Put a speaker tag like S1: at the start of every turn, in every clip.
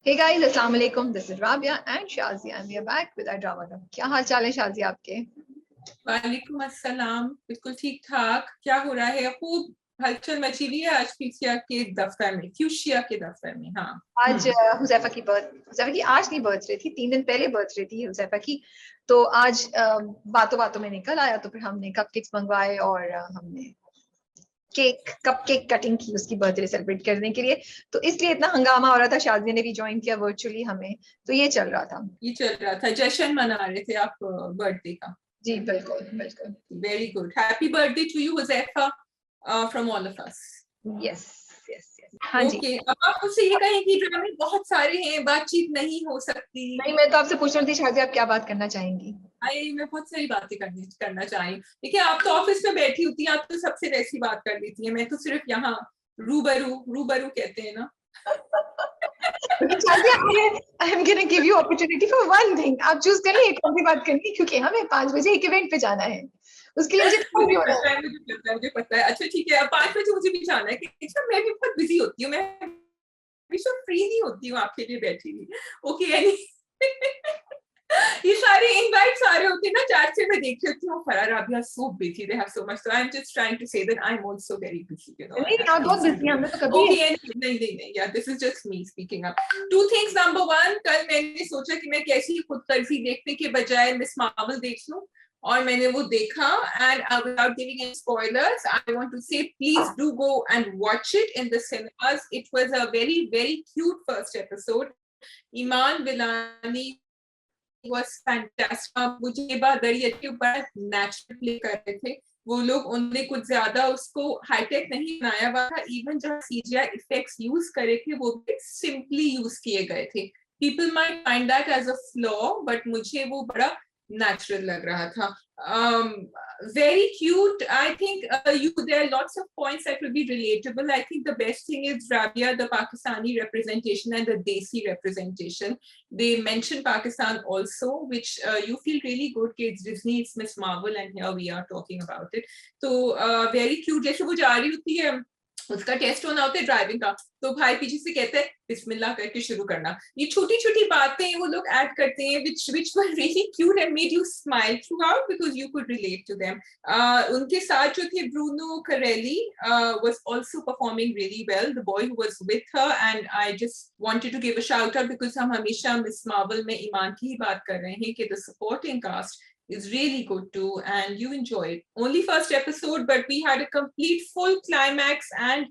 S1: Hey guys, अस्सलाम वालेकुम. This is Rabia and Shazia and we are back with our drama club. क्या हाल चाल है शाजिया आपके?
S2: वालेकुम अस्सलाम. बिल्कुल ठीक ठाक. क्या हो रहा है? खूब हलचल मची हुई है आज फ्यूशिया के दफ्तर में. फ्यूशिया के दफ्तर में. हाँ,
S1: आज हुजैफा की आज नहीं बर्थडे थी, 3 दिन पहले बर्थडे थी हुजैफा की. तो आज बातों बातों में निकल आया तो फिर हमने कपकेक्स मंगवाए और हमने कपकेक कटिंग की उसकी बर्थडे सेलिब्रेट करने के लिए. तो इसलिए इतना हंगामा हो रहा था. शाजिया ने भी ज्वाइन किया वर्चुअली हमें, तो ये चल रहा था.
S2: ये चल रहा था. जश्न मना रहे थे आप बर्थडे का.
S1: जी बिल्कुल बिल्कुल.
S2: Very good. Happy birthday to you Huzaifa from all of us.
S1: Yes yes yes. हाँ जी.
S2: ओके, अब आप मुझसे ये कहें कि ड्रामे बहुत सारे हैं, बातचीत नहीं हो सकती.
S1: नहीं, मैं तो आपसे पूछ रही थी शाजिया, आप क्या बात करना चाहेंगी?
S2: मैं बहुत सारी बातें करना चाही. देखिए, आप तो ऑफिस में बैठी होती हैं, आप तो सबसे वैसी बात कर लेती हैं. मैं तो सिर्फ यहाँ रूबरू कहते हैं ना.
S1: I am gonna give you opportunity for one thing. आप चूज कर लीजिए कौन सी बात करनी है, क्योंकि हमें 5 बजे एक इवेंट पे जाना है. उसके लिए मुझे टाइम भी होना है.
S2: मुझे पता है. अच्छा ठीक है, अब 5 बजे मुझे भी जाना है क्योंकि मैं भी बहुत बिजी होती हूँ. मैं हमेशा फ्री नहीं होती हूँ आपके लिए बैठी हुई. ओके, ये सारे इनवाइट्स आ रहे होते हैं ना, चार से मैं देख लेती हूँ. फरार Rabia so busy, they have so much. So I am just trying to say that I am also very busy, you know.
S1: नहीं, आप बहुत बिजी हैं. हमने तो कभी
S2: ओके, नहीं, या this is just me speaking up. Two things. Number 1, कल मैंने सोचा कि मैं कैसी खुदगर्जी देखने के बजाय मिस मार्वल देख लूं, और मैंने वो देखा. And without giving any spoilers, I want to say please do go and watch it in the cinemas. It was a very very cute first episode. Iman Vellani was fantastic. मुझे ये बात दरिया के ऊपर नेचुरल प्ले कर रहे थे वो लोग. उन्होंने कुछ ज्यादा उसको हाईटेक नहीं बनाया हुआ था. इवन जब सीजीआई इफेक्ट्स यूज करे थे वो भी सिंपली यूज किए गए थे. People might find that as a flaw, but मुझे वो बड़ा natural lag raha tha. Very cute. I think there are lots of points that will be relatable. I think the best thing is Rabia, the Pakistani representation and the Desi representation. They mention Pakistan also, which you feel really good. It's Disney, it's Miss Marvel, and here we are talking about it. So very cute. जैसे वो जा रही होती है, उसका test होना होता है ड्राइविंग का, तो भाई पीछे से कहते हैं बिस्मिल्लाह करके शुरू करना. ये छोटी छोटी बातें वो लोग ऐड करते हैं which were really cute and made you smile throughout because you could relate to them. उनके साथ जो थे Bruno Kareli was also performing really well, the boy who was with her, and I just wanted to give a shout out because हम हमेशा miss Marvel में ईमान की ही बात कर रहे हैं कि the supporting cast is really good too, and you enjoyed. Only first episode, but we had a complete full climax and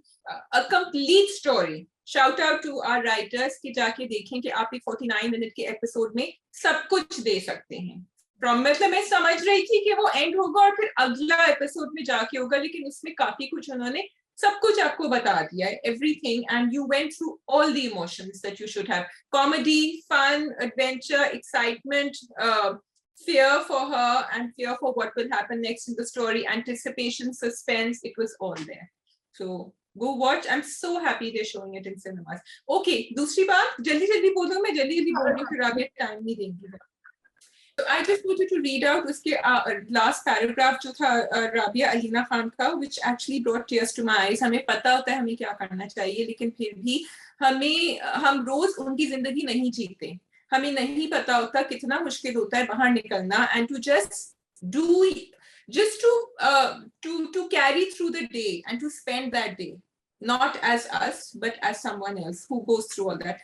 S2: a complete story. Shout out to our writers कि जाके देखें कि आप एक 49 मिनट के एपिसोड में सब कुछ दे सकते हैं. मतलब मैं समझ रही थी कि वो एंड होगा और फिर अगला एपिसोड में जाके होगा, लेकिन उसमें काफी कुछ उन्होंने सब कुछ आपको बता दिया है. Everything, and you went through all the emotions that you should have. Comedy, fun, adventure, excitement, fear for her and fear for what will happen next in the story, anticipation, suspense, it was all there. So go watch. I'm so happy they're showing it in cinemas. Okay, दूसरी बात जल्दी बोलूं, मैं जल्दी बोल रही हूँ फिर आगे टाइम नहीं देंगी. So I just wanted to read out उसके last paragraph जो था राबिया अलीना खान का, which actually brought tears to my eyes. हमें पता होता है हमें क्या करना चाहिए, लेकिन फिर भी हम रोज उनकी जिंदगी नहीं जीते. हमें नहीं पता होता कितना मुश्किल होता है बाहर निकलना, and to just to carry through the day and to spend that day not as us but as someone else who goes through all that.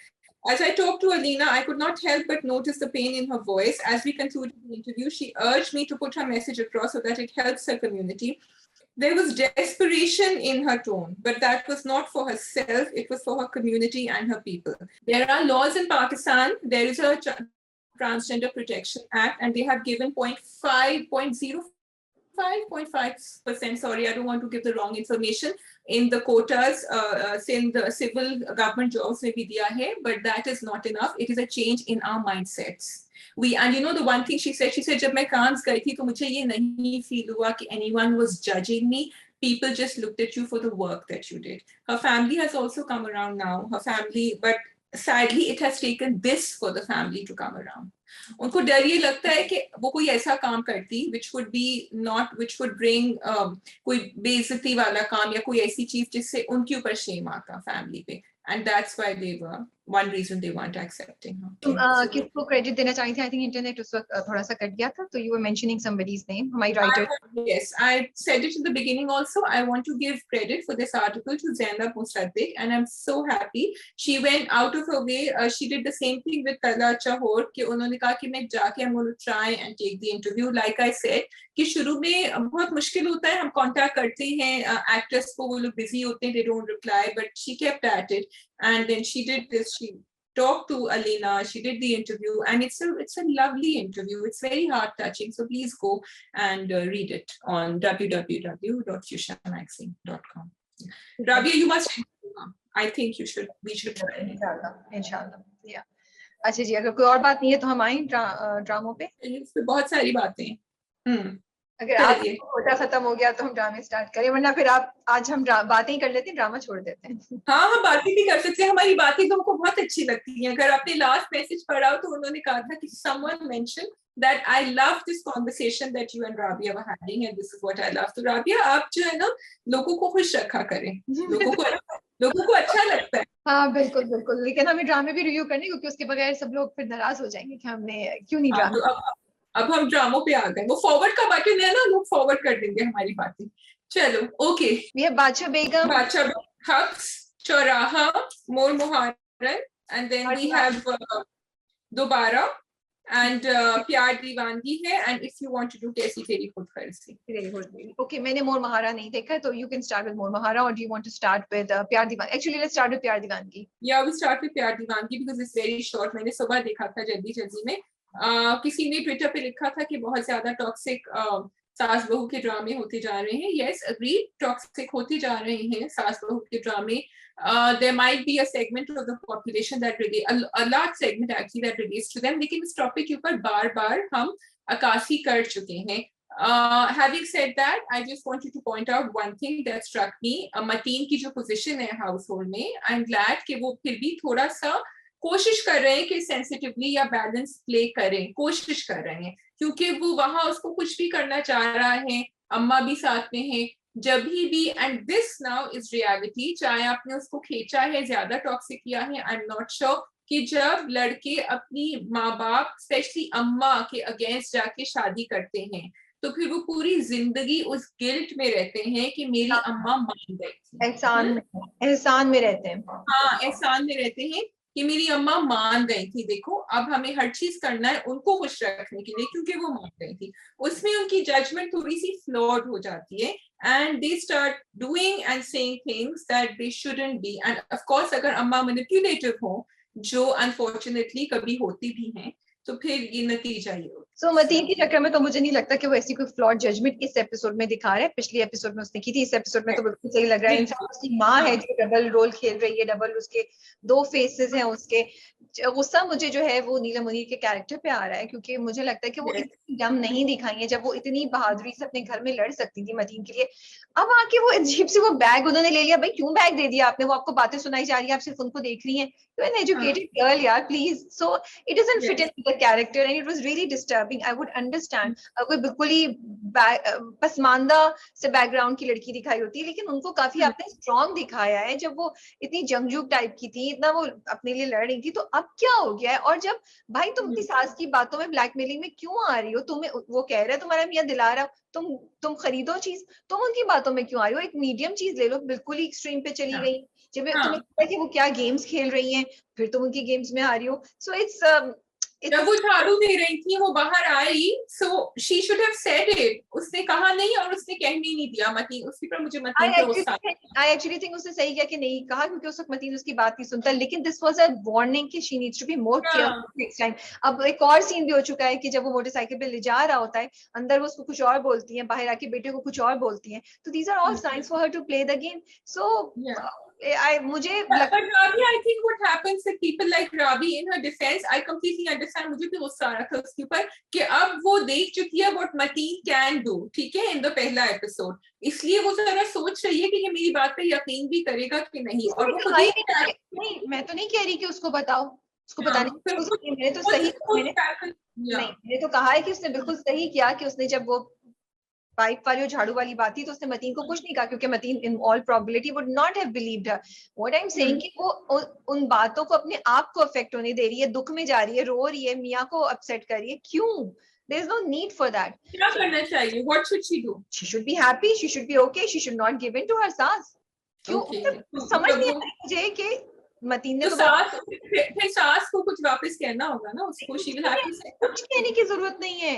S2: As I talked to Alina, I could not help but notice the pain in her voice. As we concluded the interview, she urged me to put her message across so that it helps her community. There was desperation in her tone, but that was not for herself, it was for her community and her people. There are laws in Pakistan. There is a Transgender Protection Act, and they have given 0.5%, sorry, I don't want to give the wrong information, in the quotas, in the civil government jobs may be diya hai, but that is not enough. It is a change in our mindsets. And you know the one thing she said, जब मैं कांस गई थी तो मुझे ये नहीं feel हुआ कि anyone was judging me. People just looked at you for the work that you did. Her family has also come around now. Her family, but sadly it has taken this for the family to come around. उनको डर ये लगता है कि वो कोई ऐसा काम करती which would bring कोई बेइज्जती वाला काम या कोई ऐसी चीज जिससे उनके ऊपर shame आता family पे, and that's why they were one reason they weren't accepting her.
S1: तुम
S2: Okay.
S1: किसको क्रेडिट देना चाहती थी? आई थिंक इंटरनेट उस वक्त थोड़ा सा कट गया था, तो you were mentioning somebody's name, my writer.
S2: Yes, I said it in the beginning also. I want to give credit for this article to Zainab Mustaddiq, and I'm so happy. She went out of her way. She did the same thing with Tala Chahor कि उन्होंने कहा कि मैं जाके I'm going to try and take the interview. Like I said कि शुरू में बहुत मुश्किल होता है, हम कांटेक्ट करते हैं एक्टर्स को, वो लोग बिजी होते हैं, they don't reply, but she kept at it, and then she did this. She talked to Alina, she did the interview, and it's a lovely interview. It's very heart touching, so please go and read it on www.fuchsiamagazine.com. Rabia, you must interview. I think we should try it.
S1: इंशाल्लाह या अच्छा जी, अगर कोई और बात नहीं है तो हम आए ड्रामों पे।
S2: इस पे बहुत सारी बातें हैं।
S1: अगर आप कोटा खत्म हो गया तो हम ड्रामे स्टार्ट करें, वरना फिर आप आज हम बातें ही कर लेते हैं, ड्रामा छोड़ देते हैं।
S2: हाँ, हम बातें भी कर सकते हैं, हमारी बातें तुमको बहुत अच्छी लगती हैं। अगर आपने लास्ट मैसेज पढ़ा हो तो उन्होंने कहा था कि someone mentioned that I love this conversation that you and Rabia were having, and this is what I love. तो Rabia, आप जो है ना लोगों को खुश रखा करें, लोगों को अच्छा लगता है।
S1: हाँ बिल्कुल बिल्कुल, लेकिन हमें ड्रामे भी रिव्यू करने, क्योंकि उसके बगैर सब लोग फिर नाराज हो जाएंगे कि हमने क्यों नहीं ड्रामा।
S2: अब हम ड्रामों पे आ गए, वो फॉरवर्ड का बटन है ना, लोग फॉरवर्ड कर देंगे हमारी बातें। चलो ओके,
S1: ये बादशाह बेगम,
S2: हक्स, Chauraha, Mor Moharan, and then we have Dobara and Pyar Deewangi Hai, and if you want to do Kaisi Teri खुदगर्जी।
S1: Okay, मैंने मोर महारा नहीं देखा, तो you can start with Mor Moharan, और do you want to start with Pyar Deewangi? Actually let's start with Pyar दीवानगी।
S2: या वी स्टार्ट विद प्यार दीवानगी बिकॉज़ इट्स वेरी शॉर्ट। मैंने सुबह देखा था जल्दी में। किसी ने ट्विटर पे लिखा था कि बहुत ज्यादा टॉक्सिक सास बहू के ड्रामे होते जा रहे हैं। यस, अग्री, टॉक्सिक होते जा रहे हैं सास बहू के ड्रामे। there might be a segment of the population that a large segment actually that relates to them, लेकिन इस टॉपिक के ऊपर बार हम अक्कासी कर चुके हैं। Having said that, I just wanted to point out one thing that struck me. Mateen की जो पोजीशन है हाउस होल्ड में, आई एम ग्लैड कि वो फिर भी थोड़ा सा कोशिश कर रहे हैं कि सेंसिटिवली या बैलेंस प्ले करें, कोशिश कर रहे हैं, क्योंकि वो वहां उसको कुछ भी करना चाह रहा है, अम्मा भी साथ में है, जब भी, and this now is reality. चाहे आपने उसको खींचा है, ज्यादा टॉक्सिक किया है, आई एम नॉट श्योर कि जब लड़के अपनी माँ बाप स्पेशली अम्मा के अगेंस्ट जाके शादी करते हैं तो फिर वो पूरी जिंदगी उस गिल्ट में रहते हैं कि मेरी अम्मा मान गई थी,
S1: एहसान में रहते हैं।
S2: हाँ, एहसान में रहते हैं कि मेरी अम्मा मान गई थी। देखो, अब हमें हर चीज करना है उनको खुश रखने के लिए, क्योंकि वो मान गई थी। उसमें उनकी जजमेंट थोड़ी सी फ्लॉड हो जाती है, and they start doing and saying things that they shouldn't be. End of course अगर अम्मा मैनिपुलेटिव हो, जो अनफॉर्चुनेटली कभी होती भी हैं, तो फिर ये नतीजा ये होता है।
S1: सो मतीन के चक्कर में तो मुझे नहीं लगता कि वो ऐसी कोई फ्लॉड जजमेंट इस एपिसोड में दिखा रहा है। पिछले एपिसोड में उसने की थी, इस एपिसोड में तो बिल्कुल सही लग रहा है। इनफैक्ट उसकी माँ है जो डबल रोल खेल रही है, डबल उसके दो फेसेस हैं उसके। गुस्सा मुझे जो है वो नीलम मुनीर के कैरेक्टर पे आ रहा है, क्योंकि मुझे लगता है कि वो इतनी दम नहीं दिखाई है जब वो इतनी बहादुरी से अपने घर में लड़ सकती थी मतीन के लिए। अब आके वो अजीब से वो बैग उन्होंने ले लिया। भाई क्यों बैग दे दिया आपने? वो आपको बातें सुनाई जा रही है, आप सिर्फ उनको देख रही हैं। यू एन एजुकेटेड गर्ल यार, please. So it doesn't fit in the character and it was really disturbing. I would understand कोई बिल्कुल ही पसमानदा से बैकग्राउंड की लड़की दिखाई होती है, लेकिन उनको काफी आपने स्ट्रॉन्ग दिखाया है। जब वो इतनी जंगजू टाइप की थी, इतना वो अपने लिए लड़ रही थी, तो अब क्या हो गया है? और जब भाई तुम अपनी सास की बातों में ब्लैकमेलिंग में क्यों आ रही हो? तुम्हें वो कह रहा है तुम्हारा मियां दिला रहा, तुम खरीदो चीज, तुम उनकी बातों में क्यों आ रही हो? एक मीडियम चीज ले लो। बिल्कुल ही एक्सट्रीम पे चली गई। जब तुम्हें पता है कि वो क्या गेम्स खेल रही हैं, फिर तुम उनकी गेम्स में आ रही हो। सो इट्स
S2: जब वो झाड़ू दे रही थी, वो बाहर आई, so she should have said it. उसने कहा नहीं, और उसने कहने नहीं दिया मतीन। उसके पर मुझे मतीन पे गुस्सा।
S1: I actually think उसने सही किया कि नहीं कहा, क्योंकि उस वक्त मतीन उसकी बात नहीं सुनता। लेकिन दिस वाज अ वार्निंग कि she needs to be more careful next time. अब एक और सीन भी हो चुका है कि जब वो मोटरसाइकिल पे ले जा रहा होता है, अंदर वो उसको कुछ और बोलती है, बाहर आके बेटे को कुछ और बोलती है। तो these are all science for her to play the game. So मुझे लगता है
S2: Rabi, I think what happens with people like Rabi, in her defense, I completely understand. मुझे भी गुस्सा आ रहा था उसके ऊपर कि अब वो देख चुकी है what Mateen can do, ठीक है, इन द पहला एपिसोड। इसलिए वो जरा सोच रही है कि ये मेरी बात पे यकीन भी करेगा कि नहीं। और वो खुद ही
S1: नहीं, मैं तो नहीं कह रही कि उसको बताओ, उसको बताने मैंने तो सही, मैंने तो कहा है कि उसने बिल्कुल सही किया कि उसने जब वो पाइप वाली और झाड़ू वाली बात थी तो उसने मतीन को कुछ नहीं कहा, क्योंकि Mateen in all probability would not have believed her. What I am saying कि वो उन बातों को अपने आप को अफेक्ट होने दे रही है, दुख में जा रही है, रो रही है, मियाँ को अपसेट कर रही है, क्यों? There is no need for that.
S2: क्या करना चाहिए? What should she do?
S1: She should be happy, she should be okay, she should not give in to her सास। क्यों? समझ नहीं आ रही मुझे कि मतीन ने
S2: तो सास, फिर सास को कुछ वापस कहना होगा ना उसको। She will have to say
S1: कुछ कहने की जरूरत नहीं है,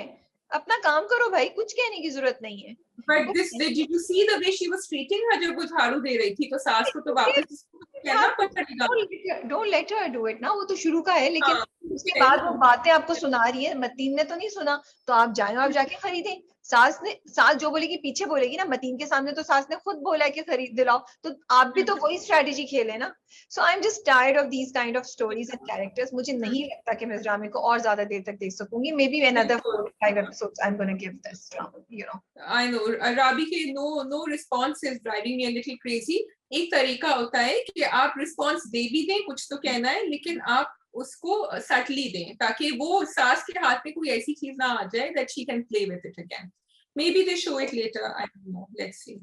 S1: अपना काम करो भाई, कुछ कहने की जरूरत नहीं है।
S2: But this, did you see the way she was treating her जब वो झाड़ू दे रही थी? तो सास को तो वापस कहना पड़ेगा।
S1: Don't let her do it ना, वो तो शुरू का है, लेकिन उसके बाद वो बातें आपको सुना रही है, मतीन ने तो नहीं सुना, तो आप जाए, आप जाके खरीदें। सास जो बोलेगी पीछे बोलेगी ना, मतीन के सामने तो सास ने खुद बोला है कि खरीद दिलाओ, तो आप भी तो वही स्ट्रेटेजी खेले ना। So I am just tired of these kind of stories and characters. मुझे नहीं लगता कि मैं इस ड्रामे को और ज्यादा देर तक देख सकूंगी। Maybe another 4-5 episodes I'm going to give this drama, you know.
S2: I know राबी के no response is driving me a little crazy। एक तरीका होता है कि आप रिस्पॉन्स दे भी दें, कुछ तो कहना है, लेकिन आप उसको सटली दें ताकि वो सास के हाथ में कोई ऐसी चीज ना आ जाए that she can play with it again। Maybe they show it later, I don't know, let's see।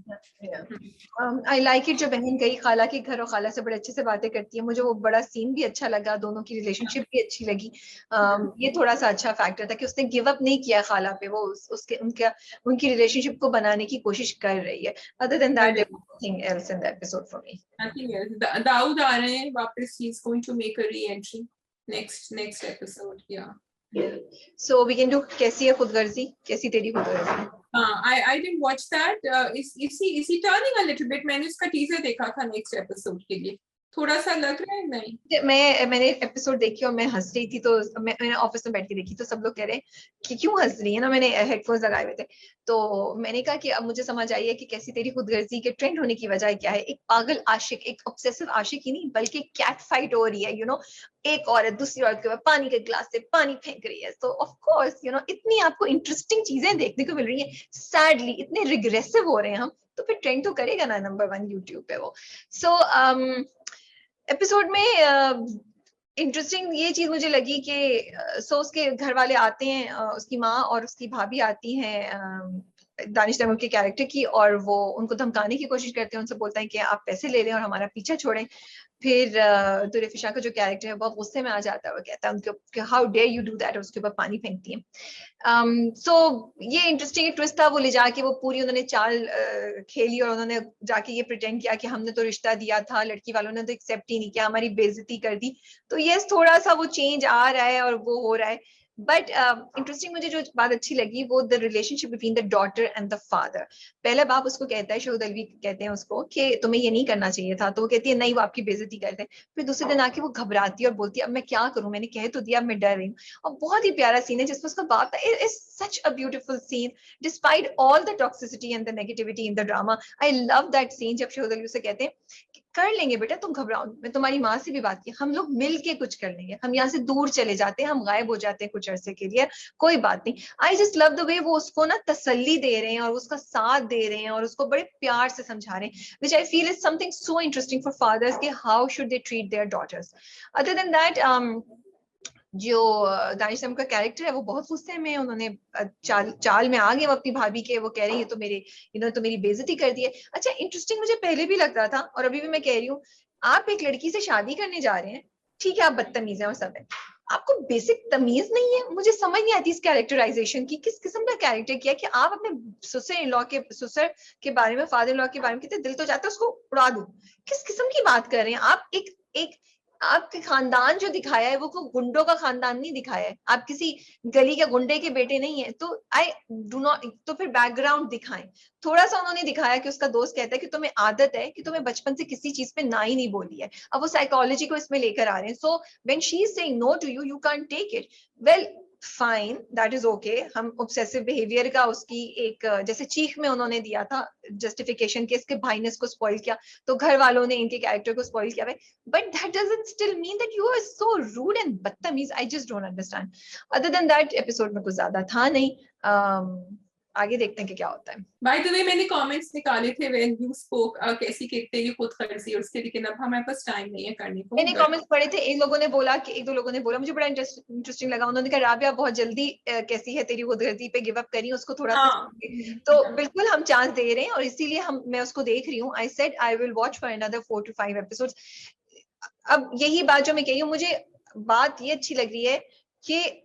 S1: I like it जो बहन गई खाला के घर और खाला से बड़े अच्छे से बातें करती है, मुझे वो बड़ा सीन भी अच्छा लगा, दोनों की रिलेशनशिप भी अच्छी लगी। ये थोड़ा सा अच्छा फैक्टर था कि उसने गिव अप नहीं किया खाला पे, वो उनकी रिलेशनशिप को बनाने की कोशिश कर रही है। Other than that, there was nothing else in the episode for me.
S2: Nothing else। Dawood आ रहे हैं वापस, he is going to make a re-entry next episode, yeah।
S1: So we can do कैसी है खुदगर्जी, कैसी Teri खुदगर्जी?
S2: I didn't watch that। is he turning a little bit? मैंने उसका teaser देखा था नेक्स्ट एपिसोड के लिए, थोड़ा सा लग रहा है नहीं।
S1: मैंने एपिसोड देखी और मैं हंस रही थी, तो मैंने ऑफिस में बैठ के देखी, तो सब लोग कह रहे हैं कि क्यों हंस रही है ना, मैंने हेडफोन्स लगाए हुए थे, तो मैंने कहा कि अब मुझे समझ आई है कि कैसी तेरी खुदगर्जी के ट्रेंड होने की वजह क्या है। एक पागल आशिक, एक ऑब्सेसिव आशिक ही नहीं बल्कि कैट फाइट हो रही है, यू नो, एक औरत दूसरी औरत के ऊपर पानी के ग्लास से पानी फेंक रही है। तो ऑफ कोर्स यू नो इतनी आपको इंटरेस्टिंग चीजें देखने को मिल रही है, सैडली इतने रिग्रेसिव हो रहे हैं हम, तो फिर ट्रेंड तो करेगा ना नंबर 1 यूट्यूब पे वो। सो एपिसोड में इंटरेस्टिंग ये चीज मुझे लगी कि सो उसके घर वाले आते हैं, उसकी माँ और उसकी भाभी आती हैं दानिश तैमूर के कैरेक्टर की, और वो उनको धमकाने की कोशिश करते हैं, उनसे बोलता है कि आप पैसे ले लें और हमारा पीछा छोड़ें। फिर दुर्रे फिशा का जो कैरेक्टर है बहुत गुस्से में आ जाता है, वो कहता है उनके how dare you do that, उसके ऊपर पानी फेंकती है। सो ये इंटरेस्टिंग ट्विस्ट था, वो ले जाके वो पूरी उन्होंने चाल खेली और उन्होंने जाके ये प्रिटेंड किया कि हमने तो रिश्ता दिया था, लड़की वालों ने तो एक्सेप्ट ही नहीं किया, हमारी बेइज्जती कर दी। तो यस थोड़ा सा वो चेंज आ रहा है और वो हो रहा है, बट इंटरेस्टिंग मुझे जो बात अच्छी लगी वो the relationship between the daughter and the father. पहले बाप उसको कहता है, शहीद अलवी कहते हैं उसको कि तुम्हें ये नहीं करना चाहिए था, तो वो कहती है नहीं वो आपकी बेइज्जती करते हैं। फिर दूसरे दिन आके वो घबराती है और बोलती है अब मैं क्या करूं, मैंने कह तो दिया, अब मैं डर रही हूँ। और बहुत ही प्यारा सीन है जिसमें उसका बाप था। It is such a beautiful scene despite all the toxicity and the negativity in the drama. I love that scene जब शहीद अलवी से कहते हैं कर लेंगे बेटा, तुम घबराओ, मैं तुम्हारी माँ से भी बात की, हम लोग मिल के कुछ कर लेंगे, हम यहाँ से दूर चले जाते हैं, हम गायब हो जाते हैं कुछ अरसे के लिए, कोई बात नहीं। I just love the way वो उसको ना तसल्ली दे रहे हैं और उसका साथ दे रहे हैं और उसको बड़े प्यार से समझा रहे हैं, which I feel is something so interesting for fathers कि how should they treat their daughters. Other than that जो दानिश तैमूर का कैरेक्टर है वो बहुत गुस्से में, उन्होंने चाल में आ गए वो अपनी भाभी के, वो कह रही है तो मेरे इन्होंने तो मेरी बेइज्जती कर दी है। अच्छा इंटरेस्टिंग मुझे पहले भी लग रहा था और अभी भी मैं कह रही हूँ, आप एक लड़की से शादी करने जा रहे हैं, ठीक है आप बदतमीज हैं और सब है, आपको बेसिक तमीज नहीं है। मुझे समझ नहीं आती इस कैरेक्टराइजेशन की, किस किस्म का कैरेक्टर किया कि आप अपने ससुर के बारे में, फादर इन लॉ के बारे में कितने दिल तो चाहते हैं उसको उड़ा दो, किस किस्म की बात कर रहे हैं आप। एक आपके खानदान जो दिखाया है वो को गुंडों का खानदान नहीं दिखाया है, आप किसी गली के गुंडे के बेटे नहीं है, तो आई डू नॉट, तो फिर बैकग्राउंड दिखाएं। थोड़ा सा उन्होंने दिखाया कि उसका दोस्त कहता है कि तुम्हें आदत है कि तुम्हें बचपन से किसी चीज पे ना ही नहीं बोली है, अब वो साइकोलॉजी को इसमें लेकर आ रहे हैं। So when she is saying no to you, you can't take it, well fine that is okay. हम ऑब्सेसिव बिहेवियर का उसकी एक जैसे चीख में उन्होंने दिया था जस्टिफिकेशन के, इसके भाई ने इसको स्पॉइल किया तो घर वालों ने इनके कैरेक्टर को स्पॉइल किया, but that doesn't still mean that you are so rude and बदतमीज। I just don't understand. Other than that episode में कुछ ज्यादा था नहीं। आगे देखते हैं कि क्या होता है।
S2: बाय द वे मैंने कमेंट्स निकाले थे व्हेन यू स्पोक कैसी कहते हैं खुद खर्ची और उसके, लेकिन अब हमारे पास टाइम नहीं है करने को।
S1: मैंने कमेंट्स पढ़े थे, एक दो लोगों ने बोला, मुझे बड़ा इंटरेस्टिंग लगा, उन्होंने कहा राबिया बहुत जल्दी कैसी है तेरी खुदगर्जी पे गिव अप करी, उसको थोड़ा सा तो बिल्कुल हम चांस दे रहे हैं और इसीलिए मैं उसको देख रही हूँ। I said I will watch for another 4 to 5 episodes. अब यही बात जो मैं कही हूँ, मुझे बात ये अच्छी लग रही है कि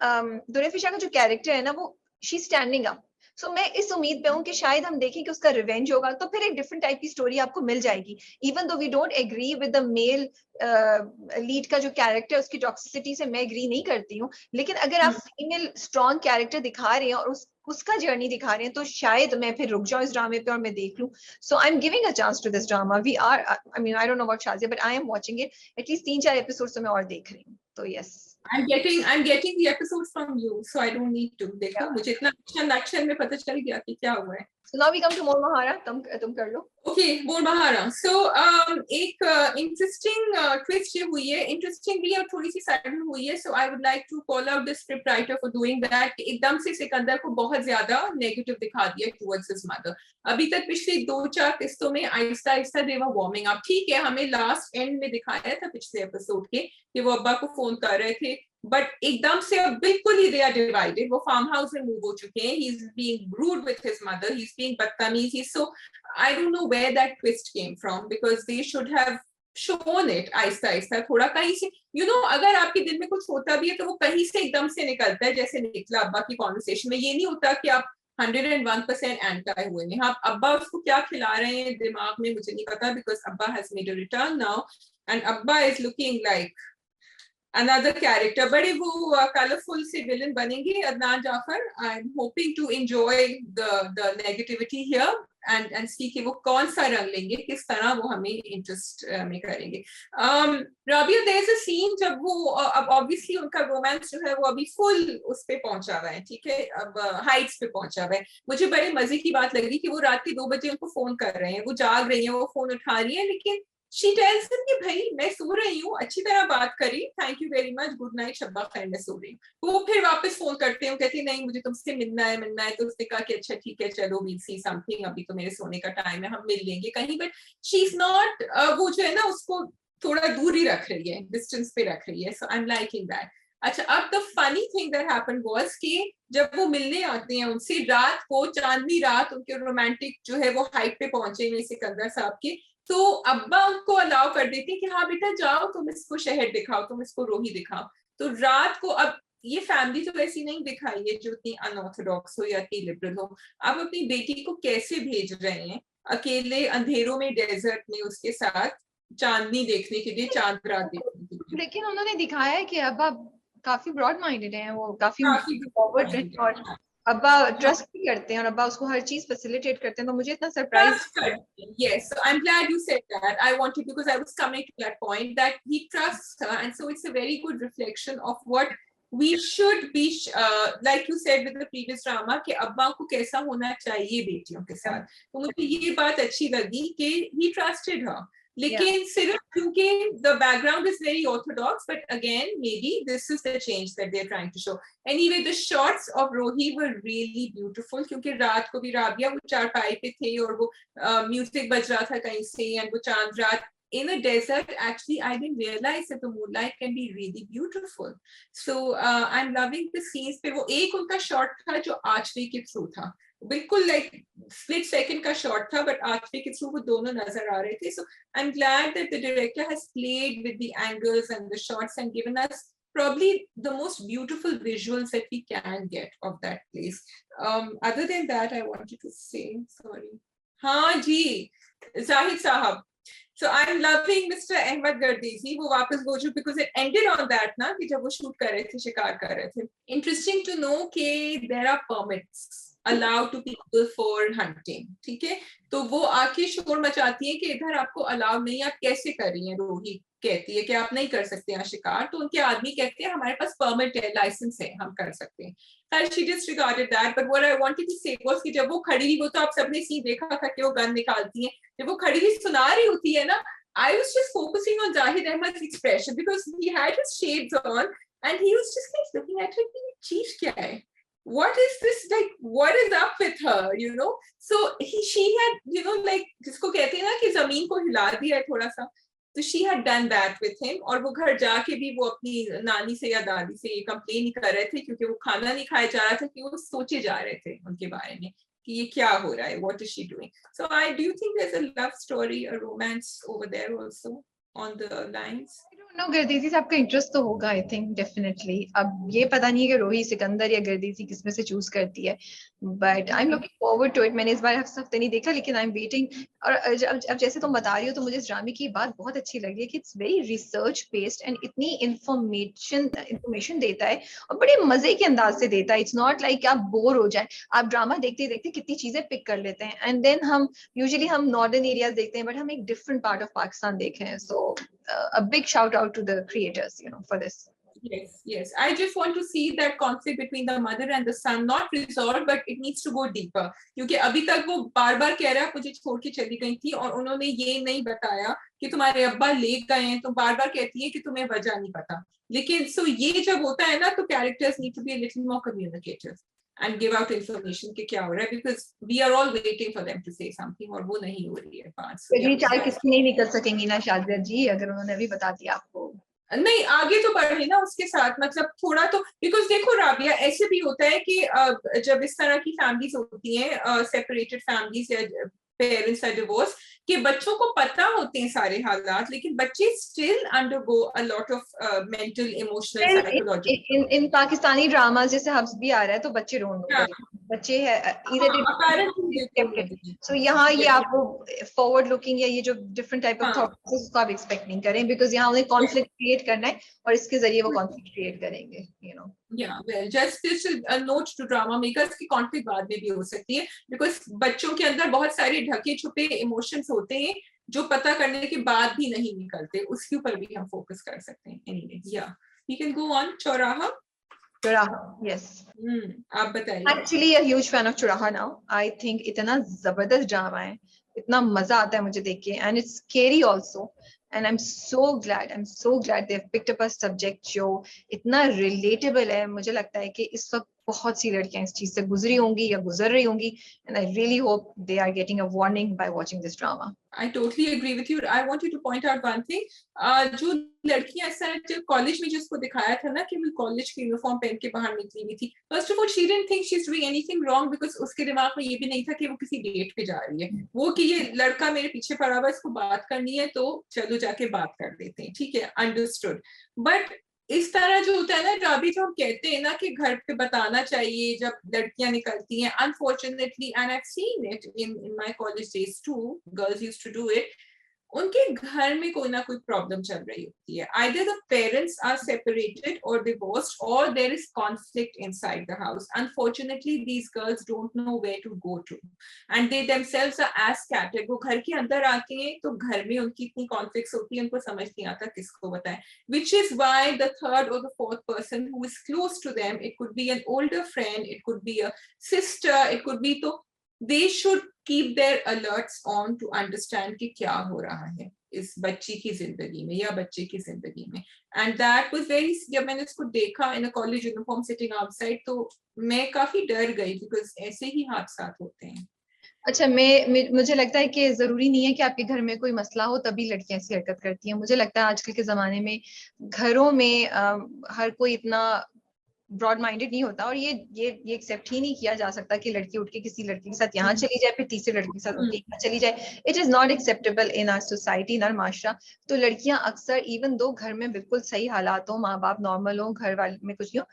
S1: दुरेफिशा का जो कैरेक्टर है ना, वो शी स्टैंडिंग अप। सो मैं इस उम्मीद पे हूँ कि शायद हम देखें कि उसका रिवेंज होगा, तो फिर एक डिफरेंट टाइप की स्टोरी आपको मिल जाएगी। Even though we don't agree with the male lead का जो कैरेक्टर, उसकी टॉक्सिसिटी से मैं एग्री नहीं करती हूँ, लेकिन अगर आप फीमेल स्ट्रॉन्ग कैरेक्टर दिखा रहे हैं और उसका जर्नी दिखा रहे हैं, तो शायद मैं फिर रुक जाऊं इस ड्रामे पे और मैं देख लूं। So I am giving a chance to this drama. We are, I mean I don't know about Shazia, but I am watching it. At least 3-4 episode तो मैं और देख रही हूँ, तो yes.
S2: I'm getting the episodes from you, so I don't need to. देखो मुझे इतना नक्शल में पता चल गया कि क्या हुआ है।
S1: So now we come to More Mahara. तुम कर लो।
S2: Okay, More Mahara. So एक interesting twist ये हुई है, interesting भी और थोड़ी सी sudden हुई है. So I would like to call out the script writer for doing that. एकदम से सिकंदर को बहुत ज्यादा negative दिखा दिया towards his mother. अभी तक पिछली 2-4 किस्तों में Aahista Aahista they were warming up. ठीक है, हमें last end में दिखाया था पिछले एपिसोड के कि वो अब्बा को फोन कर रहे थे, बट एकदम से अब बिल्कुल ही दे आर डिवाइडेड। वो फार्म हाउस में मूव हो चुके हैं। He is being rude with his mother, he is being बदतमीज। He so I don't know where that twist came from, because they should have shown it आहिस्ता आहिस्ता, थोड़ा कहीं से अगर आपके दिल में कुछ होता भी है तो वो कहीं से एकदम से निकलता है, जैसे निकला अब्बा की कॉन्वर्सेशन में। ये नहीं होता कि आप 101% एंटी हुए हैं। हाँ, अब्बा उसको क्या खिला रहे हैं दिमाग में मुझे नहीं पता, बिकॉज अब्बा has made a return now and अब्बा is looking like another character. बड़े वो कलरफुल से विलन बनेंगे Adnan Jafar. I am hoping to enjoy the negativity here and see कि वो कौन सा रंग लेंगे, किस तरह वो हमें इंटरेस्ट में करेंगे। Rabia, there is a scene जब वो अब ऑब्वियसली उनका रोमांस जो है वो अभी फुल उस पे पहुंचा हुआ है, ठीक है, अब हाइट्स पे पहुंचा हुआ है। मुझे बड़े मजे की बात लग रही कि वो रात के 2 बजे उनको फोन कर रहे हैं, वो जाग रही है, वो फोन उठा रही है, लेकिन she tells him कि भाई मैं सो रही हूँ, अच्छी तरह बात करी, thank you very much, good night, शब्बा खैर, मैं सो रही हूँ। वो फिर वापस फोन करते हैं, कहती नहीं मुझे तुमसे मिलना है। तो उसने कहा कि अच्छा ठीक है, चलो वील सी समथिंग, अभी तो मेरे सोने का टाइम है, हम मिल लेंगे कहीं। बट शी इज नॉट, वो जो है ना उसको थोड़ा दूर ही रख रही है, डिस्टेंस पे रख रही है। सो आई एम लाइकिंग दैट। अच्छा, अब the funny thing that happened was कि जब वो मिलने आते हैं उनसे रात को, चांदनी रात, उनके रोमांटिक जो है वो हाइट पे पहुंचे हुए सिकंदर साहब के, तो अब्बा उनको अलाउ कर देती है कि हाँ बेटा जाओ, तुम इसको शहर दिखाओ, तुम इसको रोही दिखाओ। तो रात को, अब ये फैमिली तो ऐसी नहीं दिखाई है जो इतनी अनऑर्थोडॉक्स हो या इतनी लिबरल हो। आप अपनी बेटी को कैसे भेज रहे हैं अकेले अंधेरों में डेजर्ट में उसके साथ चांदनी देखने के लिए, चांद रात देखने के लिए?
S1: लेकिन उन्होंने दिखाया है कि अब्बा काफी ब्रॉड माइंडेड हैं, वो काफी फॉरवर्ड हैं और अब्बा ट्रस्ट भी करते हैं और अब्बा उसको हर चीज फैसिलिटेट करते हैं। तो मुझे इतना surprise,
S2: yes, so I'm glad you said that. I wanted, because I was coming to that point, that he trusts her, and so it's a very good reflection of what we should be, like you said with the previous drama, कि अब्बा को कैसा होना चाहिए बेटियों के साथ। तो मुझे ये बात अच्छी लगी कि he trusted her, लेकिन सिर्फ क्योंकि the background is very orthodox, but again maybe this is the change that they're trying to show. Anyway, the shots of Rohi were really beautiful, क्योंकि रात को भी राबिया वो चारपाई पे थे और वो म्यूजिक बज रहा था कहीं से, and वो चांद रात in a desert. Actually, I didn't realize that the moonlight can be really beautiful. So I'm loving the scenes पे। वो एक उनका शॉट था जो आर्चरी के थ्रू था, बिल्कुल लाइक स्प्लिट सेकंड का शॉट था, बट आर्चरी के थ्रू वो दोनों नजर आ रहे थे। So I'm glad that the director has played with the angles and the shots and given us probably the most beautiful visuals that we can get of that place. Other than that, I wanted to say, sorry, हाँ जी, Zahid Sahab. So I'm loving Mr. Ahmed Gardizi. वो वापस वो जो, because it ended on that ना, कि जब वो shoot कर रहे थे, शिकार कर रहे थे। Interesting to know कि there are permits allowed to people for hunting, ठीक है। तो वो आके शोर मचाती है कि इधर आपको अलाउ नहीं, आप कैसे कर रही हैं। रोही कहती है कि आप नहीं कर सकते यहाँ शिकार, तो उनके आदमी कहते हैं हमारे पास परमिट है, लाइसेंस है, हम कर सकते हैं। She disregarded that, but what I wanted to say was कि जब वो खड़ी हुई, वो तो आप सबने सीन देखा था कि वो गन निकालती है, जब वो खड़ी हुई सुना रही होती है ना, I was just focusing on Zahid Ahmed's expression because he had his shades on and he was just like looking at her, ये चीज क्या है, what is this, like what is up with her, you know? So she had, you know, like जिसको कहते हैं ना कि जमीन को हिला दिया है थोड़ा सा, तो she had done that with him. और वो घर जाके भी वो अपनी नानी से या दादी से ये कंप्लेन ही कर रहे थे क्योंकि वो खाना नहीं खाया जा रहा था, कि वो सोचे जा रहे थे उनके बारे में कि ये क्या हो रहा है, what is she doing? So I do think there's a love story, a romance over there also on the lines.
S1: No, गर्दीसी से आपका इंटरेस्ट तो होगा, आई थिंक डेफिनेटली। अब ये पता नहीं है कि रोही सिकंदर या गर्दीसी किसमें से चूज करती है, but I am looking forward to it. मैंने इस बार हफ्ते नहीं देखा, लेकिन आई एम वेटिंग। और अब जैसे तुम बता रही हो तो मुझे इस ड्रामे की बात बहुत अच्छी लगी है कि it's very research based and इतनी इंफॉर्मेशन देता है और बड़े मजे के अंदाज से देता है। इट्स नॉट लाइक आप बोर हो जाए, आप ड्रामा देखते देखते कितनी चीजें पिक कर लेते हैं। एंड देन हम यूजुअली हम नॉर्दर्न एरियाज देखते हैं, बट हम एक डिफरेंट पार्ट ऑफ पाकिस्तान देखे हैं। सो a big shout out to the creators, you know, for this.
S2: Yes, yes. I just want to see that conflict between the mother and the son not resolved, but it needs to go deeper. क्योंकि अभी तक वो बार-बार कह रहा है मुझे छोड़ के चली गई थी और उन्होंने ये नहीं बताया कि तुम्हारे अब्बा ले गए हैं, तो बार-बार कहती है कि तुम्हें वजह नहीं पता। लेकिन सो ये जब होता है ना, तो characters need to be a little more communicative and give out information कि क्या हो रहा है, because we are all waiting for them to say something और वो नहीं हो रही है बात।
S1: ये चार किस्में नहीं निकल सकेंगी ना शाजिया जी, अगर उन्होंने अभी बता दिया आपको।
S2: नहीं, आगे तो बढ़े ना उसके साथ, मतलब थोड़ा तो, बिकॉज देखो राबिया, ऐसे भी होता है कि जब इस तरह की फैमिलीज होती हैं, सेपरेटेड फैमिलीज या पेरेंट्स आर डिवोर्स, कि बच्चों को पता होते हैं सारे हालात, लेकिन बच्चे still undergo a lot of mental, emotional, psychological.
S1: In Pakistani drama जैसे हब्स भी आ रहा है तो बच्चे रोन रो रहे हैं, बच्चे सो यहाँ ये आपको फॉरवर्ड लुकिंग या ये जो डिफरेंट टाइप ऑफ थॉट्स उसको आप एक्सपेक्ट नहीं करें, बिकॉज यहाँ उन्हें कॉन्फ्लिक्ट क्रिएट करना है और इसके जरिए वो कॉन्फ्लिक्ट क्रिएट करेंगे, you know.
S2: Yeah, well, just a note to drama makers की कॉन्फ्लिक्ट बाद में भी हो सकती है, बिकॉज बच्चों के अंदर बहुत सारे ढके छुपे इमोशंस होते हैं जो पता करने के बाद भी नहीं निकलते, उसके ऊपर भी हम फोकस कर सकते हैं। Anyway, yeah, we can go on. चौराहा,
S1: yes.
S2: आप बताइए।
S1: Actually a huge fan of चौराहा now. I think इतना जबरदस्त ड्रामा है, इतना मजा आता है मुझे देख के, and it's scary also. And I'm so glad they've picked up a subject जो इतना relatable है। मुझे लगता है कि इस वक्त बहुत सी लड़कियां इस चीज से गुजरी होंगी या गुजर रही होंगी, and I really hope they are getting a warning by watching this drama.
S2: I totally agree with you. I want you to point out one thing. जो लड़कियां इस तरह जो कॉलेज में जिसको दिखाया था ना कि वो कॉलेज की यूनिफॉर्म पहन के बाहर निकली हुई थी, first of all she didn't think she is doing anything wrong, because उसके दिमाग में ये भी नहीं था कि वो किसी डेट पे जा रही है, वो कि ये लड़का मेरे पीछे पड़ा हुआ, इसको बात करनी है तो चलो जाके बात कर लेते हैं, ठीक है, अंडरस्टूड। बट इस तरह जो होता है ना, जो अभी जो हम कहते हैं ना कि घर पे बताना चाहिए जब लड़कियां निकलती हैं, unfortunately, and I have seen it in my college days too, girls used to do it, उनके घर में कोई ना कोई प्रॉब्लम चल रही होती है, either the parents are separated or divorced or there is conflict inside the house. Unfortunately these girls don't know where to go to and they themselves are as scattered. वो घर के अंदर आते हैं तो घर में उनकी इतनी conflicts होती है, उनको समझ नहीं आता किसको बताएं, which is why the third or the fourth person who is close to them, it could be an older friend, it could be a sister, it could be, तो they should keep their alerts on to understand कि क्या हो रहा है इस बच्ची की जिंदगी में या बच्चे की जिंदगी में। And that was very, जब मैंने इसको देखा in a college uniform sitting outside, तो मैं काफी डर गई, because ऐसे ही हादसा होते हैं।
S1: अच्छा, मुझे लगता है कि जरूरी नहीं है कि आपके घर में कोई मसला हो तभी लड़कियां ऐसी हरकत करती हैं। मुझे लगता है आजकल के जमाने में घरों में हर कोई इतना ब्रॉड माइंडेड नहीं होता और ये एक्सेप्ट ही नहीं किया जा सकता कि लड़की उठ के किसी लड़की के साथ यहाँ चली जाए, फिर तीसरे लड़की के साथ उठ के यहाँ चली जाए। It is not acceptable in our society, in our माशरा। तो लड़कियां अक्सर इवन दो घर में बिल्कुल सही हालात हो, माँ बाप नॉर्मल हो, घर वाले में कुछ नहीं हो,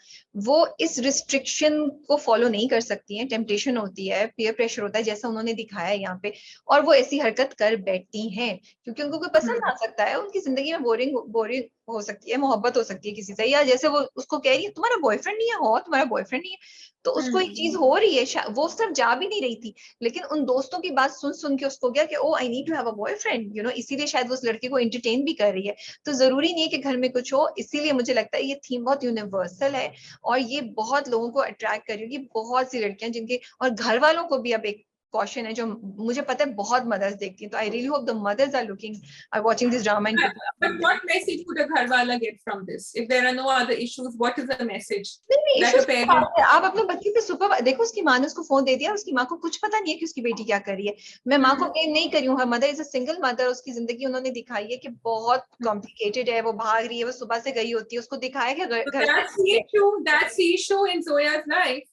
S1: वो इस रिस्ट्रिक्शन को फॉलो नहीं कर सकती हैं। टेम्पटेशन होती है, पीयर प्रेशर होता है जैसा उन्होंने दिखाया है यहाँ पे, और वो ऐसी हरकत कर बैठती हैं क्योंकि उनको कोई पसंद आ सकता है, उनकी जिंदगी में बोरिंग हो सकती है, मोहब्बत हो सकती है किसी से, या जैसे वो उसको कह रही है तुम्हारा बॉयफ्रेंड नहीं है, हो तुम्हारा बॉयफ्रेंड नहीं है, तो उसको एक चीज हो रही है, वो सब जा भी नहीं रही थी, लेकिन उन दोस्तों की बात सुन के उसको गया कि oh I need to have a boyfriend, you know, इसीलिए शायद वो उस लड़के को एंटरटेन भी कर रही है। तो जरूरी नहीं है कि घर में कुछ हो, इसीलिए मुझे लगता है ये थीम बहुत यूनिवर्सल है और ये बहुत लोगों को अट्रैक्ट कर रही होगी, बहुत सी लड़कियां जिनके, और घर वालों को भी अब एक कॉशन है जो मुझे पता है बहुत मदर्स देखती हैं, तो I really hope the mothers are watching this drama and
S2: But what message would a gharwala get from this? If there are no other issues, what is the message
S1: नहीं
S2: that a
S1: issues
S2: parent?
S1: आप अपने बच्चे पे super देखो, उसकी माँ ने उसको फोन दे दिया, उसकी माँ को कुछ पता नहीं है कि उसकी बेटी क्या कर रही है। मैं माँ को ब्लेम नहीं कर रही हूँ, her mother is a single mother, उसकी जिंदगी उन्होंने दिखाई है कि बहुत कॉम्प्लिकेटेड है, वो भाग रही है, वो सुबह से गई होती है, उसको दिखाया कि
S2: So
S1: घर
S2: that's the issue. That's the issue in Zoya's life.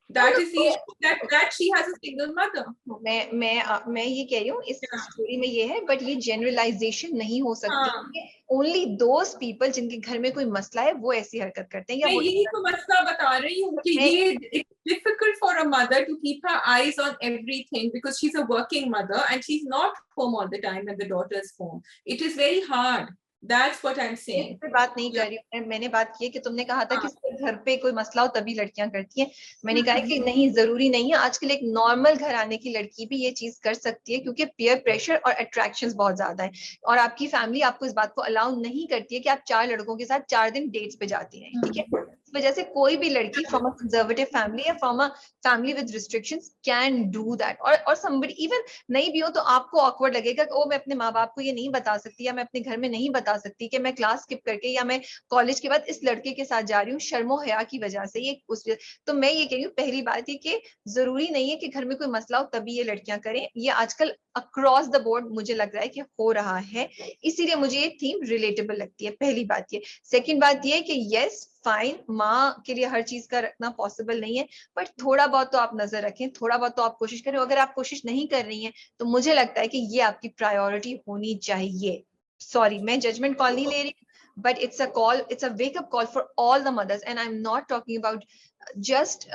S2: That is the issue that she has a single mother.
S1: मैं ये कह रही हूँ इस
S2: Yeah.
S1: स्टोरी में ये है, बट ये जनरलाइजेशन नहीं हो सकती।
S2: हाँ.
S1: ओनली दोज पीपल जिनके घर में कोई मसला है वो ऐसी हरकत करते हैं, या
S2: मैं
S1: वो
S2: यही तो मसला बता रही हूँ कि ये it's difficult for a mother to keep her eyes on everything because she's a working mother and she's not home all the time when the daughter is home. It is very hard. That's what I'm saying.
S1: मैं बात नहीं कर रही हूँ, मैंने बात की है कि तुमने कहा था कि घर पे कोई मसला हो तभी लड़कियां करती हैं। मैंने कहा कि नहीं, जरूरी नहीं है। आजकल एक नॉर्मल घराने की लड़की भी ये चीज कर सकती है, क्योंकि पीयर प्रेशर और अट्रैक्शंस बहुत ज्यादा है, और आपकी फैमिली आपको इस बात को अलाउ नहीं करती है कि आप 4 लड़कों के साथ 4 दिन डेट्स पे जाती हैं, ठीक है। इस वजह से कोई भी लड़की फ्रॉम अ कंजर्वेटिव फैमिली या from a family with restrictions can do that, और समबडी इवन नहीं भी हो तो आपको ऑकवर्ड लगेगा कि ओ मैं अपने माँ बाप को ये नहीं बता सकती, या मैं अपने घर में नहीं बता सकती कि मैं क्लास स्किप करके या मैं कॉलेज के बाद इस लड़के के साथ जा रही हूँ, शर्मो हया की वजह से। ये तो मैं ये कह रही हूँ, पहली बात ये कि जरूरी नहीं है कि घर में कोई मसला हो तभी ये लड़कियां करें। ये आजकल अक्रॉस द बोर्ड मुझे लग रहा है कि हो रहा है, इसीलिए मुझे ये थीम रिलेटेबल लगती है। पहली बात ये। सेकेंड बात ये कि यस फाइन, माँ के लिए हर चीज का रखना पॉसिबल नहीं है, बट थोड़ा बहुत तो आप नजर रखें, थोड़ा बहुत तो आप कोशिश करें। अगर आप कोशिश नहीं कर रही हैं तो मुझे लगता है कि ये आपकी प्रायोरिटी होनी चाहिए। सॉरी, मैं जजमेंट कॉल नहीं ले रही, but it's a call, it's a wake up call for all the mothers, and I'm not talking about just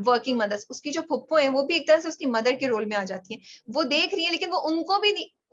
S1: working mothers. उसकी जो फुप्पो है वो भी एक तरह से उसकी मदर के रोल में आ जाती है, वो देख रही है लेकिन वो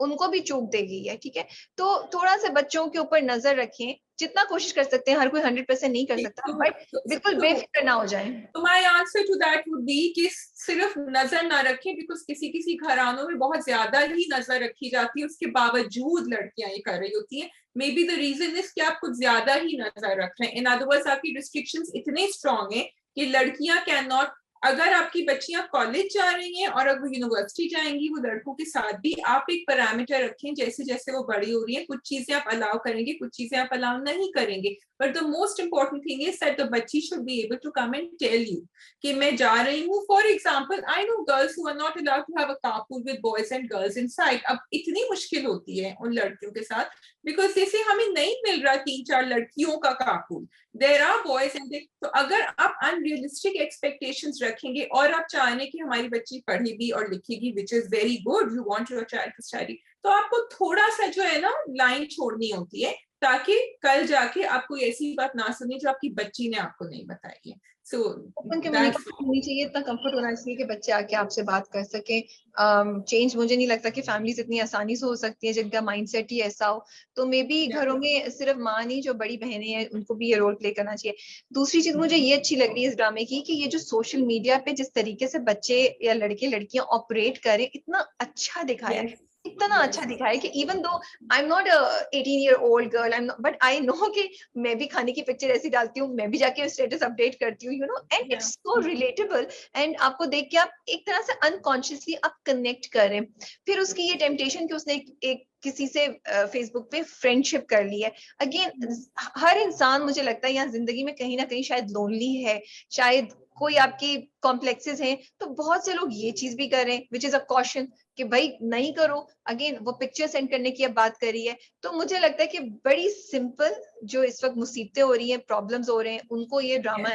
S1: उनको भी चूक दे गई है, ठीक है। तो थोड़ा सा बच्चों के ऊपर नजर रखें, जितना कोशिश कर सकते हैं। हर कोई 100% नहीं कर सकता, बट बिल्कुल बेफिक्र ना हो जाए।
S2: तो my answer to that would be कि सिर्फ नजर ना रखें, बिकॉज किसी घरानों में बहुत ज्यादा ही नजर रखी जाती है, उसके बावजूद लड़कियां ये कर रही होती हैं। Maybe the reason is कि आप कुछ ज्यादा ही नजर रख रहे हैं। इन अदर वर्ड्स आपकी रिस्ट्रिक्शंस इतने स्ट्रांग हैं कि लड़कियां कैन नॉट, अगर आपकी बच्चियां कॉलेज जा रही हैं और अगर वो यूनिवर्सिटी जाएंगी वो लड़कों के साथ भी, आप एक पैरामीटर रखें। जैसे जैसे वो बड़ी हो रही है कुछ चीजें आप अलाउ करेंगे, कुछ चीजें आप अलाउ नहीं करेंगे, but the most important thing is that the बच्ची should be able to come and tell you कि मैं जा रही हूँ। For example I know girls who are not allowed to have a carpool with boys and girls inside. अब इतनी मुश्किल होती है उन लड़कियों के साथ, बिकॉज जैसे हमें नहीं मिल रहा 3-4 लड़कियों का carpool, there are boys and तो अगर आप अनरियलिस्टिक एक्सपेक्टेशंस रखेंगे और आप चाहेंगे कि हमारी बच्ची पढ़ेगी और लिखेगी, which is very good, you want your child to study, तो आपको थोड़ा सा जो है ना लाइन छोड़नी होती है, ताकि कल जाके आपको ऐसी बात ना सुने जो आपकी बच्ची ने आपको नहीं बताई है। सो
S1: होनी चाहिए, इतना कंफर्ट होना चाहिए कि बच्चे आके आपसे बात कर सके। चेंज मुझे नहीं लगता कि फैमिलीज इतनी आसानी से हो सकती है जिनका माइंडसेट ही ऐसा हो। तो मे बी घरों में सिर्फ माँ नहीं, जो बड़ी बहनें हैं उनको भी ये रोल प्ले करना चाहिए। दूसरी चीज मुझे ये अच्छी लग रही है इस ड्रामे की कि ये जो सोशल मीडिया पे जिस तरीके से बच्चे या लड़के लड़कियां ऑपरेट करें, इतना अच्छा दिखाया है, इतना अच्छा दिखाया कि even though I am not 18-year-old girl, I am but I know कि मैं भी खाने की पिक्चर ऐसी डालती हूँ, मैं भी जाके स्टेटस अपडेट करती हूँ, you know, and it's so relatable. And आपको देख के आप एक तरह से अनकॉन्शियसली आप कनेक्ट करें। फिर उसकी ये टेम्पटेशन कि उसने एक किसी से फेसबुक पे फ्रेंडशिप कर ली है। अगेन हर इंसान मुझे लगता है यहाँ जिंदगी में कहीं ना कहीं शायद लोनली है, शायद कोई आपकी कॉम्प्लेक्सेस हैं, तो बहुत से लोग ये चीज भी करें, विच इज अ कॉशन कि भाई नहीं करो। अगेन वो पिक्चर सेंड करने की अब बात करी है, तो मुझे लगता है कि बड़ी सिंपल जो इस वक्त मुसीबतें हो रही हैं, प्रॉब्लम्स हो रहे हैं, उनको ये ड्रामा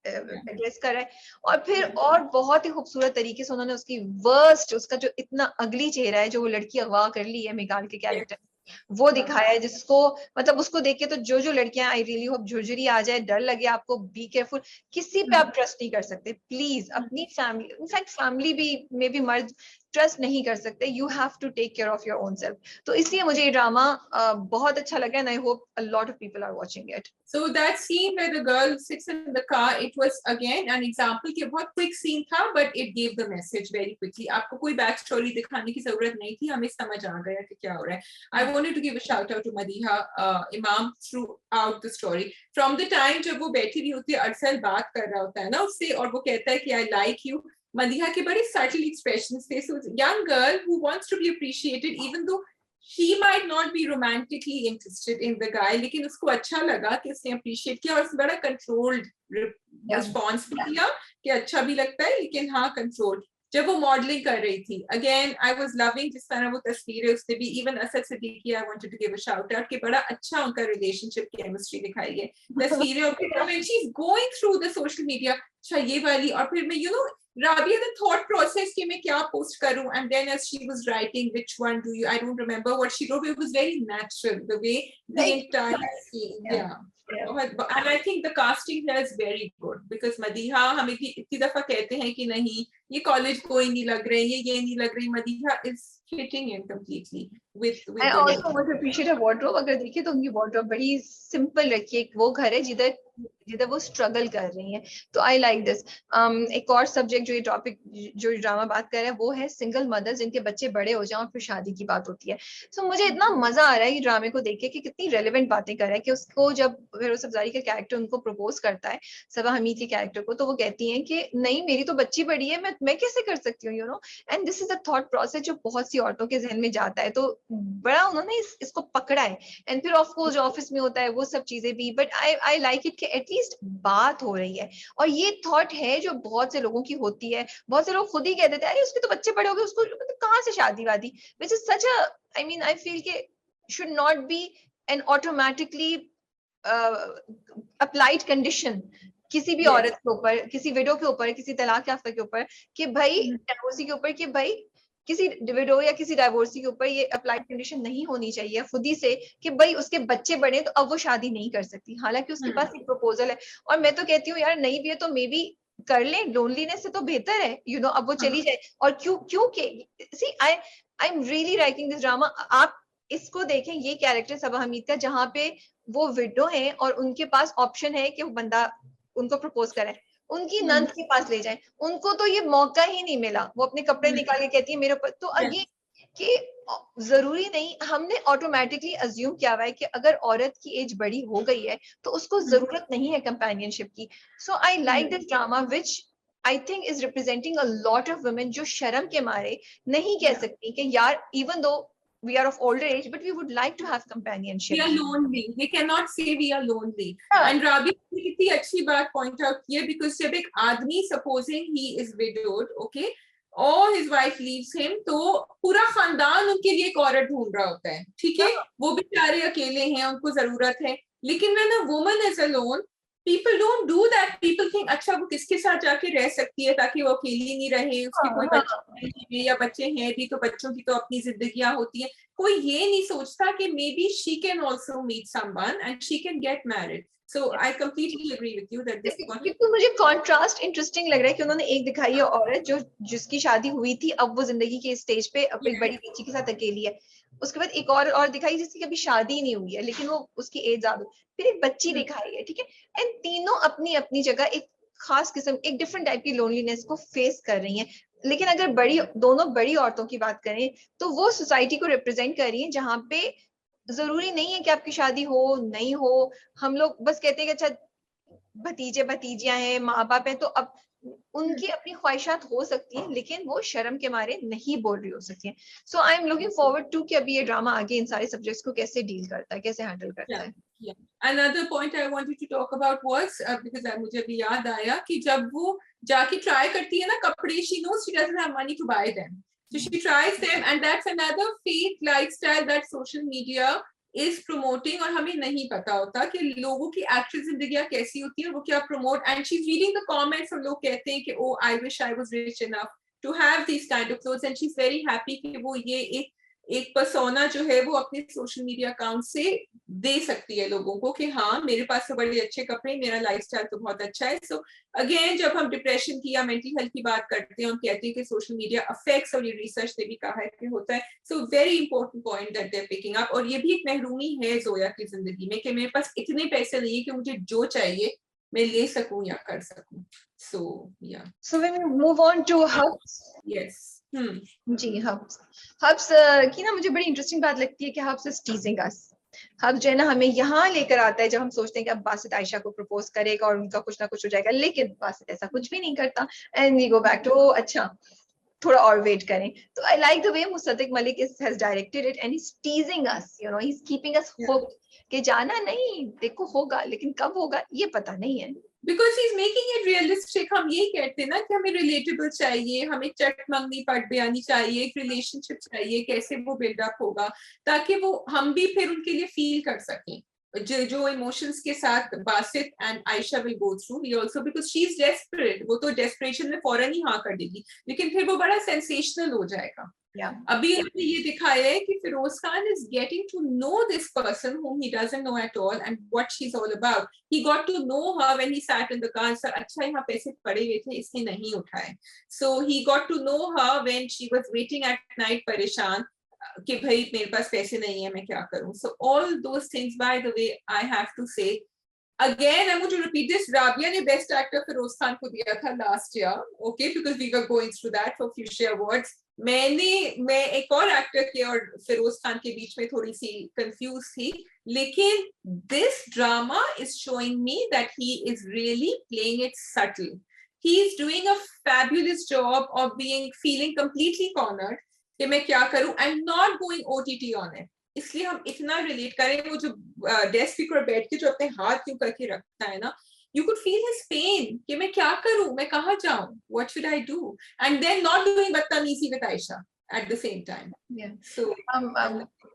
S1: एड्रेस कर रहा है। और फिर और बहुत ही खूबसूरत तरीके से उन्होंने उसकी वर्स्ट, उसका जो इतना अगली चेहरा है, जो वो लड़की अगवा कर ली है मेघाल के कैरेक्टर, वो दिखाया है, जिसको मतलब उसको देख के तो जो लड़कियां, आई रियली होप झुरझुरी आ जाए, डर लगे आपको, बी केयरफुल। किसी पे आप ट्रस्ट नहीं कर सकते, प्लीज अपनी फैमिली, इनफैक्ट फैमिली भी मे बी मर्द ट्रस्ट नहीं कर सकते। You have to take care of your own self. तो इसलिए मुझे ये ड्रामा बहुत अच्छा लगा, and I hope a lot of people are watching it.
S2: So that scene where the girl sits in the car, it was again an example कि बहुत quick scene था, but it gave the message very quickly. आपको कोई back story दिखाने की जरूरत नहीं थी, हमें समझ आ गया कि क्या हो रहा है. I wanted to give a shout out to Madiha Imam throughout the story. From the time जब वो बैठी हुई होती है, अरसल बात कर रहा होता है ना उससे, और वो कहता है कि I like you, मदीहा के बड़े subtle expressions थे. So young girl who wants to be appreciated even though she might not be romantically interested in the guy, लेकिन उसको अच्छा लगा कि उसने appreciate किया और उसने बड़ा controlled response भी दिया कि अच्छा भी लगता है लेकिन हाँ controlled. जब वो मॉडलिंग कर रही थी, अगेन आई वाज लविंग जिस तरह वो तस्वीरें उसने भी, even Asad Siddiqui I wanted to give a shout out कि बड़ा अच्छा उनका रिलेशनशिप केमिस्ट्री दिखाई है तस्वीरें. और फिर when she is going through the social media, अच्छा ये वाली, और फिर मैं Rabia, the thought process कि मैं क्या post करूं, and then as she was writing which one do you, I don't remember what she wrote, it was very natural the way the entire scene, yeah. And I think the casting here is very good because Madiha, हम इतनी दफा कहते हैं कि नहीं ये college कोई नहीं लग रहे, ये नहीं लग रही, Madiha is fitting in completely with
S1: I also want to appreciate her wardrobe. अगर देखिए तो उनकी wardrobe बड़ी simple रखी है. वो घर है जिधर वो स्ट्रगल कर रही हैं, तो आई लाइक दिस. एक और सब्जेक्ट जो ये टॉपिक जो ड्रामा बात कर रहा है वो है सिंगल मदर्स जिनके बच्चे बड़े हो जाएं और फिर शादी की बात होती है. सो मुझे इतना मजा आ रहा है ये ड्रामे को देख के कि कितनी रेलेवेंट बातें कर रहा है कि उसको जब फिरोज अफजारी का कैरेक्टर उनको प्रपोज करता है सबा हमीद के कैरेक्टर को, तो वो कहती हैं कि नहीं मेरी तो बच्ची बड़ी है, मैं कैसे कर सकती हूँ, you know. And this is a thought process जो बहुत सी औरतों के जहन में जाता है, तो बड़ा उन्होंने इसको पकड़ा है. एंड फिर ऑफ कोर्स जो ऑफिस में होता है वो सब चीजें भी, बट आई लाइक इट कि एटलीस्ट बात हो रही है. और ये थॉट है जो बहुत से लोगों की होती है. बहुत से लोग खुद ही कह देते हैं अरे उसके तो बच्चे बड़े हो गए, उसको मतलब कहाँ से शादी वादी, which is such a, I mean I feel के should not be an automatically applied condition किसी भी औरत के ऊपर, किसी विडो के ऊपर, किसी तलाक याफ्ता के ऊपर, कि भाई डाइवोर्सी के ऊपर, कि भाई किसी विडो या किसी डाइवोर्सी के ऊपर ये अप्लाइड कंडीशन नहीं होनी चाहिए खुद ही से कि भाई उसके बच्चे बड़े तो अब वो शादी नहीं कर सकती, हालांकि उसके पास एक प्रपोजल है. और मैं तो कहती हूँ यार नहीं भी है तो मे बी कर ले, लोनलीनेस से तो बेहतर है, यू नो, अब वो चली जाए. और क्यों के see I am really liking this drama. आप इसको देखें, ये कैरेक्टर सबा हमीद का, जहाँ पे वो विडो है और उनके पास ऑप्शन है कि वो बंदा उनको प्रपोज करे, उनकी नंद के पास ले जाए, उनको तो ये मौका ही नहीं मिला. वो अपने कपड़े निकाल के कहती है मेरे ऊपर, तो अगे कि जरूरी नहीं, हमने ऑटोमेटिकली अज्यूम किया हुआ है कि अगर औरत की एज बड़ी हो गई है तो उसको जरूरत नहीं है कंपेनियनशिप की. So I like this drama which I think is representing a lot of women जो शर्म के मारे नहीं कह सकती कि यार even though we are of older age but we would like to have companionship.
S2: We are lonely. We cannot say we are lonely. And Rabi ने कितनी अच्छी बात point out की है because जब एक आदमी supposing he is widowed, okay, or his wife leaves him, तो पूरा खानदान उनके लिए एक औरत ढूंढ रहा होता है, ठीक है, वो बेचारे अकेले हैं, उनको जरूरत है. लेकिन when a woman is alone, people don't do that. People think अच्छा वो किसके साथ जाके रह सकती है ताकि वो अकेली नहीं रहे, उसके कोई बच्चे नहीं या बच्चे हैं भी तो बच्चों की तो अपनी जिंदगियां होती हैं. कोई ये नहीं सोचता कि maybe she can also meet someone and she can get married. So I completely agree with you that this one.
S1: तो मुझे कॉन्ट्रास्ट इंटरेस्टिंग लग रहा है कि उन्होंने एक दिखाई है औरत जो जिसकी शादी हुई थी, अब वो जिंदगी के स्टेज पे अपनी बड़ी बच्ची के साथ अकेली है. उसके बाद एक और दिखाई जिसकी कभी शादी नहीं हुई है लेकिन वो उसकी एज ज्यादा, फिर एक बच्ची दिखाई है, ठीक है. एंड तीनों अपनी अपनी जगह एक खास किस्म, एक डिफरेंट टाइप की लोनलीनेस को फेस कर रही हैं. लेकिन अगर दोनों बड़ी औरतों की बात करें तो वो सोसाइटी को रिप्रेजेंट कर रही है जहाँ पे जरूरी नहीं है कि आपकी शादी हो नहीं हो. हम लोग बस कहते हैं कि अच्छा भतीजे भतीजियां हैं, माँ बाप हैं, तो अब उनकी अपनी ख्वाहिशात हो सकती हैं लेकिन वो शर्म के मारे नहीं बोल रही हो सकती हैं. So I am looking forward to कि अभी ये ड्रामा आगे इन सारे सब्जेक्ट्स को कैसे डील करता है, कैसे हैंडल करता है.
S2: Another point I wanted to talk about was because मुझे अभी याद आया कि जब वो जाके ट्राई करती है ना कपड़े, she knows she doesn't have money to buy them, so she tries them, and that's another fake lifestyle that social media is promoting. और हमें नहीं पता होता कि लोगों की एक्चुअल जिंदगियां कैसी होती है और वो क्या promote. And she is reading the comments और लोग कहते हैं कि oh I wish I was rich enough to have this kind of clothes, and she is very happy कि वो ये एक पर्सोना जो है वो अपने सोशल मीडिया अकाउंट से दे सकती है लोगों को कि हाँ मेरे पास तो बड़े अच्छे कपड़े, मेरा लाइफस्टाइल तो बहुत अच्छा है. सो अगेन जब हम डिप्रेशन की या मेंटल हेल्थ की बात करते हैं, हम कहते हैं कि सोशल मीडिया अफेक्ट्स, और ये रिसर्च ने भी कहा है कि होता है. So very important point that they are picking up. और ये भी एक महरूमी है जोया की जिंदगी में कि मेरे पास इतने पैसे नहीं है कि मुझे जो चाहिए मैं ले सकूं या कर सकूं. सो या
S1: so we move on to Habs.
S2: Yes
S1: जी हब्स की ना मुझे बड़ी इंटरेस्टिंग बात लगती है कि हब्स इज टीजिंग अस. अब जो है ना हमें यहाँ लेकर आता है जब हम सोचते हैं कि अब बासित आयशा को प्रपोज करेगा और उनका कुछ ना कुछ हो जाएगा, लेकिन बासित ऐसा कुछ भी नहीं करता and we go back to अच्छा थोड़ा और वेट करें. तो I like the way Musaddiq Malik has directed it and he is teasing us, you know, he is keeping us hooked कि जाना नहीं, देखो होगा लेकिन कब होगा ये पता नहीं है.
S2: Because he's making it realistic. हम यही कहते हैं ना कि हमें relatable चाहिए, हमें चट मंगनी पट बयानी चाहिए, एक रिलेशनशिप चाहिए, कैसे वो बिल्डअप होगा ताकि वो हम भी फिर उनके लिए फील कर सकें जो इमोशंस के साथ Basit and Ayesha will go through. He also because she is desperate, वो तो डेस्परेशन में फौरन ही हाँ कर देगी, लेकिन फिर वो बड़ा सेंसेशनल हो जाएगा. अभी हमने ये दिखाया है कि Feroze Khan is getting to know this person whom he doesn't know at all and what she's all about. He got to know her when he sat in the car. Sir अच्छा यहाँ पैसे पड़े हुए थे इसने नहीं उठाए. So he got to know her when she was waiting at night परेशान कि भाई मेरे पास पैसे नहीं है मैं क्या करूं. So all those things, by the way, I have to say again, I'm going to repeat this. Rabia ने best actor फिरोज खान को दिया था last year, okay, because we were going through that for Fuchsia Awards. मैं एक और actor के और फिरोज खान के बीच में थोड़ी सी कंफ्यूज थी, लेकिन this drama is showing me that he is really playing it subtle. He is doing a fabulous job of being feeling completely cornered कि मैं क्या करूं and not going OTT on it. इसलिए हम इतना रिलेट करें. वो जो डेस्क पर बैठ के जो अपने हाथ यूं करके रखता है ना, you could feel his pain कि मैं क्या करूं, मैं कहाँ जाऊं, what should I do, and then not doing बदतमीजी with Aisha at the same time.
S1: Yeah.
S2: So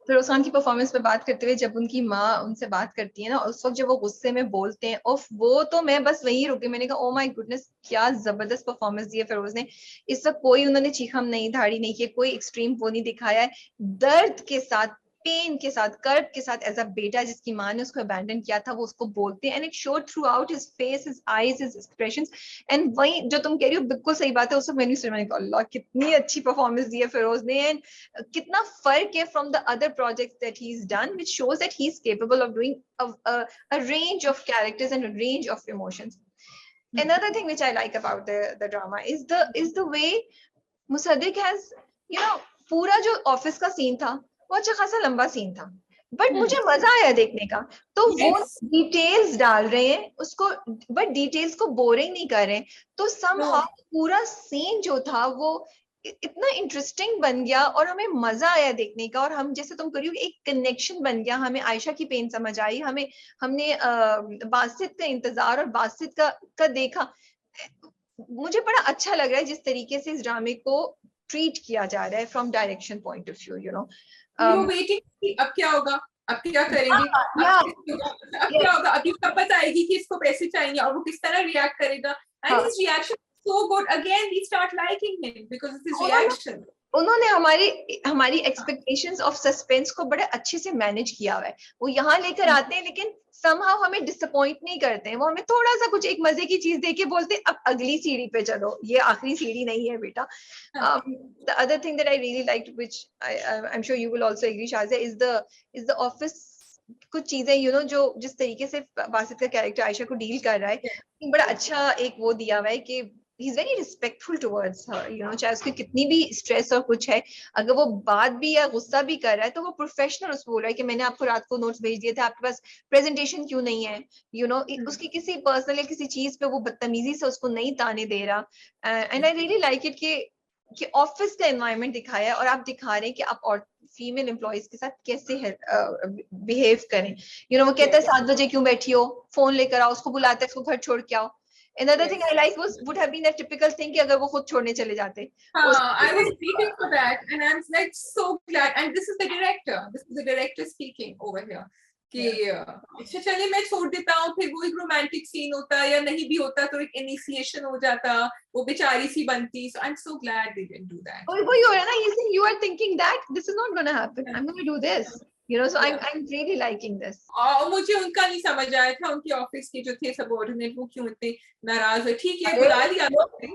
S1: Firoz Khan की परफॉर्मेंस पे बात करते हुए जब उनकी माँ उनसे बात करती है ना, उस वक्त जब वो गुस्से में बोलते हैं, उफ, वो तो मैं बस वही रुकी. मैंने कहा ओ माय गुडनेस, क्या जबरदस्त परफॉर्मेंस दी है फिरोज ने. इस वक्त कोई उन्होंने चीखम नहीं, धाड़ी नहीं की, कोई एक्सट्रीम वो नहीं दिखाया है. दर्द के साथ, पेन के साथ, कर्ब के साथ, एज अ बेटा जिसकी माँ ने उसको अबैंडन किया था, वो उसको बोलते हैं and it showed through out his face, his eyes, his expressions. And वही जो तुम कह रही हो बिल्कुल सही बात है. उस वक्त मैंने कहा अल्लाह कितनी अच्छी परफॉर्मेंस दी है फिरोज ने, एंड कितना फर्क है from the other projects that he is done, which shows that he is capable of doing a range of characters and a range of emotions. Another thing which I like about the drama is the way Musaddiq has, you know, पूरा जो office का scene था वो अच्छा खासा लंबा scene था, but मुझे मजा आया देखने का. तो वो डिटेल्स डाल रहे हैं उसको, बट डिटेल्स को बोरिंग नहीं कर रहे हैं. तो somehow पूरा सीन जो था वो इतना इंटरेस्टिंग बन गया और हमें मजा आया देखने का. और हम जैसे तुम करियो एक कनेक्शन बन गया, हमें आयशा की पेन समझ आई, हमने बासित का इंतजार और बासित का देखा. मुझे बड़ा अच्छा लग रहा है जिस तरीके से इस ड्रामे को ट्रीट किया जा रहा है from direction point of view, you know.
S2: Waiting अब क्या होगा, अब क्या करेंगे, अब क्या होगा, अभी कब बताएगी कि इसको पैसे चाहिए और वो किस तरह रिएक्ट करेगा. And his reaction so good. Again we start liking him because of his reaction.
S1: उन्होंने हमारी एक्सपेक्टेशंस ऑफ सस्पेंस को बड़े अच्छे से मैनेज किया हुआ है. वो यहाँ लेकर आते हैं लेकिन somehow हमें डिसअपॉइंट नहीं करते हैं. वो हमें थोड़ा सा कुछ एक मजे की चीज देके बोलते हैं अब अगली सीढ़ी पे चलो, ये आखिरी सीढ़ी नहीं है बेटा. The other thing that I really liked, which I'm sure you will also agree Shazia, is the office कुछ चीजें, यू नो, जो जिस तरीके से बासित का कैरेक्टर आयशा को डील कर रहा है, बड़ा अच्छा एक वो दिया हुआ है कि he's very respectful towards her, you know, चाहे उसकी कितनी भी स्ट्रेस और कुछ है, अगर वो बात भी या गुस्सा भी कर रहा है तो वो प्रोफेशनल उसको बोल रहा है कि मैंने आपको रात को नोट्स भेज दिए थे, आपके पास प्रेजेंटेशन क्यों नहीं है, यू नो. उसकी किसी पर्सनल या किसी चीज पे वो बदतमीजी से उसको नहीं ताने दे रहा. And I really like it कि ऑफिस का एनवायरनमेंट दिखाया है और आप दिखा रहे हैं कि आप और फीमेल एम्प्लॉइज के साथ कैसे बिहेव करें. यू नो, वो कहता है 7 बजे क्यों बैठी हो, फोन लेकर आओ, उसको बुलाते हैं, उसको घर छोड़ के आओ. Another thing I like would have been a typical thing कि अगर वो खुद छोड़ने चले जाते.
S2: I was waiting for that and I'm like so glad. And this is the director. This is the director speaking over here. कि अच्छा चलिए मैं छोड़ देता हूँ, फिर वो एक रोमांटिक सीन होता या नहीं भी होता तो एक इनिशिएशन हो जाता, वो बेचारी सी बनती. So I'm so glad they didn't do that.
S1: और वो हो रहा ना, you are thinking that this is not going to happen. I'm going to do this. You know, so I'm really liking this.
S2: और मुझे उनका नहीं समझ आया था, उनके ऑफिस के जो थे सबऑर्डिनेट वो क्यों इतने नाराज है. ठीक है बुला लिया,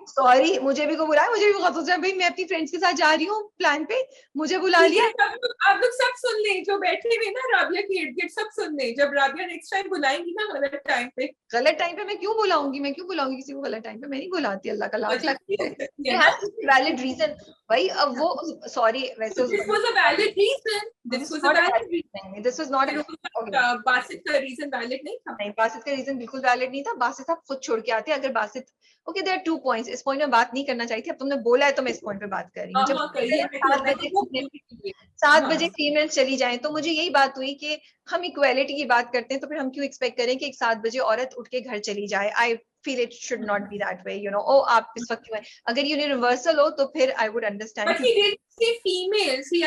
S1: सॉरी मुझे भी को बुलाया, मुझे भी बहुत सोचा भाई मैं अपनी फ्रेंड्स के साथ जा रही हूँ प्लान पे, मुझे बुला लिया.
S2: आप लोग सब सुन लें जो बैठे हुए ना राबिया के इर्द गिर्द, सब सुन लें. जब राबिया नेक्स्ट टाइम बुलाएंगी ना गलत टाइम पे मैं क्यों बुलाऊंगी किसी को गलत टाइम पे. मैं नहीं बुलाती, अल्लाह का लाख वैलिड रीजन भाई. अब वो सॉरी वैसे this was a valid reason.
S1: नहीं, this was not
S2: बासित का रीजन वैलिड नहीं था।
S1: नहीं, बासित का रीजन बिल्कुल वैलिड नहीं था। बासित आप खुद छोड़ के आते। अगर Basit okay, there are 2 points. इस पॉइंट में बात नहीं करना चाहिए थी, अब तुमने बोला है तो मैं इस पॉइंट पे बात कर रही हूँ। जब 7 बजे फीमेल चली जाए तो मुझे यही बात हुई कि हम इक्वालिटी की बात करते हैं तो फिर हम क्यों एक्सपेक्ट करें कि एक 7 बजे औरत उठ के घर चली जाए। I feel it should not be that way, you know. ओ आप इस वक्त क्यों है? अगर यूनिवर्सल हो तो फिर I would understand.
S2: But he didn't say females. He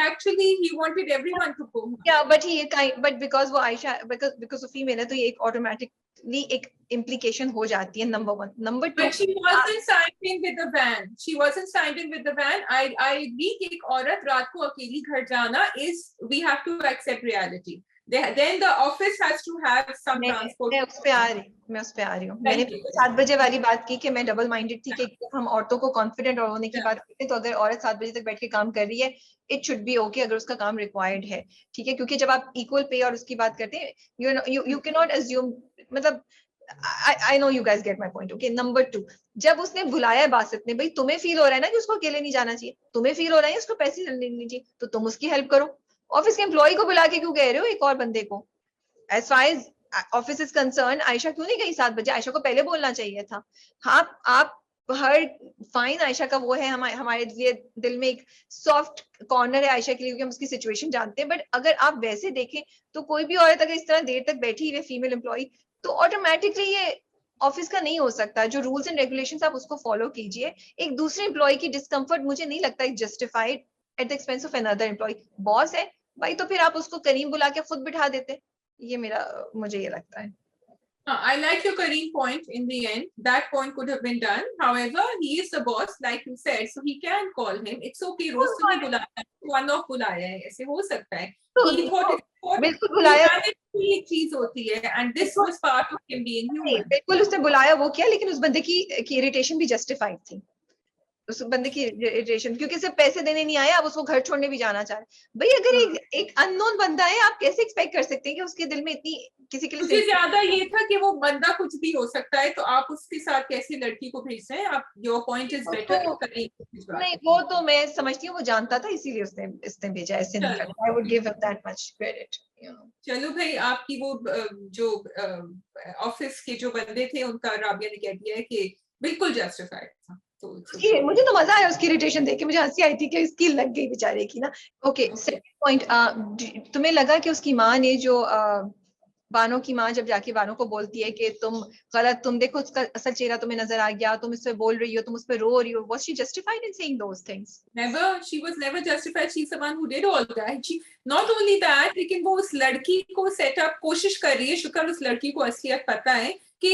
S2: wanted everyone to go.
S1: Yeah, but because वो आयशा because वो फीमेल है तो ये एक ऑटोमेटिकली एक implication हो जाती है, number 1। Number 2,
S2: But she wasn't signed in with the van. She wasn't signed in with the van. I agree कि एक औरत रात को अकेली घर जाना is, we have to accept reality. Then the office has to have some transport.
S1: मैं उस पे आ रही हूँ। मैंने 7 बजे वाली बात की कि मैं डबल माइंडेड थी कि हम औरतों को कॉन्फिडेंट होने की बात करते हैं, तो अगर औरत 7 बजे तक बैठ के काम कर रही है, इट शुड बी ओके अगर उसका काम रिक्वायर्ड है, ठीक है। क्योंकि जब आप इक्वल पे और उसकी बात करते हैं, यू कैन नॉट अज्यूम, मतलब I know you guys get my point, okay? Number 2, जब उसने बुलाया बासित ने, भाई तुम्हें फील हो रहा है ना कि उसको अकेले नहीं जाना चाहिए, तुम्हें फील हो रहा है उसको पैसे लेने चाहिए, तो तुम उसकी हेल्प करो। ऑफिस के एम्प्लॉय को बुला के क्यों कह रहे हो एक और बंदे को? As far as office is concerned, Ayesha क्यों नहीं गई 7 बजे? आयशा को पहले बोलना चाहिए था। हाँ, आप हर फाइन आयशा का वो है, हमारे लिए दिल में एक सॉफ्ट कॉर्नर है आयशा के लिए, क्योंकि हम उसकी सिचुएशन जानते हैं। बट अगर आप वैसे देखें तो कोई भी औरत अगर इस तरह देर तक बैठी हुई फीमेल एम्प्लॉय, तो ऑटोमेटिकली ये ऑफिस का नहीं हो सकता। जो रूल्स एंड रेगुलेशंस आप उसको फॉलो कीजिए। एक दूसरे एम्प्लॉय की डिस्कम्फर्ट मुझे नहीं लगता है justified at the expense of another employee. Boss है भाई, तो फिर आप उसको करीम बुला के खुद बिठा देते। ये मुझे ये लगता है।
S2: I like your Kareem point. In the end, that point could have been done. However, he is the boss, like you said, so he can call him. It's okay. रोज तो नहीं बुलाया, one off बुलाया है, ऐसे हो सकता है। He thought
S1: बिल्कुल बुलाया,
S2: एक चीज होती है, and this was part of him being human.
S1: बिल्कुल उसने बुलाया, वो किया, लेकिन उस बंदे की इरिटेशन भी जस्टिफाइड थी। उस बंदे की इरिटेशन, क्योंकि सिर्फ पैसे देने नहीं आया, अब उसको घर छोड़ने भी जाना चाह रहे। भाई अगर एक अननोन बंदा है, आप कैसे एक्सपेक्ट कर सकते हैं कि उसके दिल में इतनी किसी के लिए।
S2: मुझे ज्यादा ये था कि वो बंदा कुछ भी हो सकता है, तो आप उसके साथ कैसे लड़की को भेज रहे हैं? आप, योर पॉइंट इज बेटर।
S1: नहीं, वो तो मैं समझती हूँ वो जानता था, इसीलिए उसने भेजा, ऐसे नहीं करता। I would give him that much credit, you know.
S2: चलो भाई, आपकी वो जो ऑफिस के जो बंदे थे उनका राबिया ने कह दिया है कि बिल्कुल जस्टिफाइड था। तो
S1: मुझे तो मजा आया उसकी इरिटेशन देख के, मुझे हंसी आई थी कि इसकी लग गई बेचारे की ना। ओके, सेकंड पॉइंट, तुम्हें लगा कि उसकी माँ ने जो बानो की माँ जब जाके बानो को बोलती है कि तुम गलत, तुम देखो उसका असल चेहरा तुम्हें नजर आ गया, तुम इससे बोल रही हो, तुम उस पर रो रही हो, was she justified in saying those things?
S2: Never, she was never justified. She's the one who did all that. She, not only that, लेकिन वो उस लड़की को सेटअप कोशिश कर रही है। शुक्र उस लड़की को असलियत पता है कि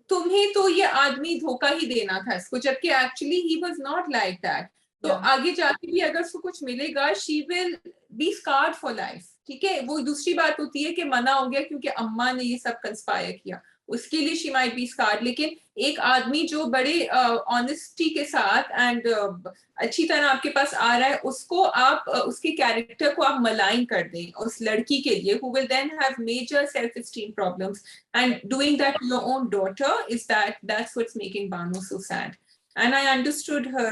S2: तुम्हें तो ये आदमी धोखा ही देना था इसको, जबकि actually he was not like that. तो आगे जाके भी अगर उसको कुछ मिलेगा, she will be scarred for life. ठीक है, वो दूसरी बात होती है कि मना हो गया क्योंकि अम्मा ने ये सब कंस्पायर किया, उसके लिए शी माइट बी स्कार्ड। लेकिन एक आदमी जो बड़े ऑनेस्टी के साथ एंड अच्छी तरह आपके पास आ रहा है, उसको आप उसके कैरेक्टर को आप मलाइन कर दें उस लड़की के लिए, who will then have major self-esteem problems, and doing that to your own daughter is that's what's making Banu so sad. And I understood her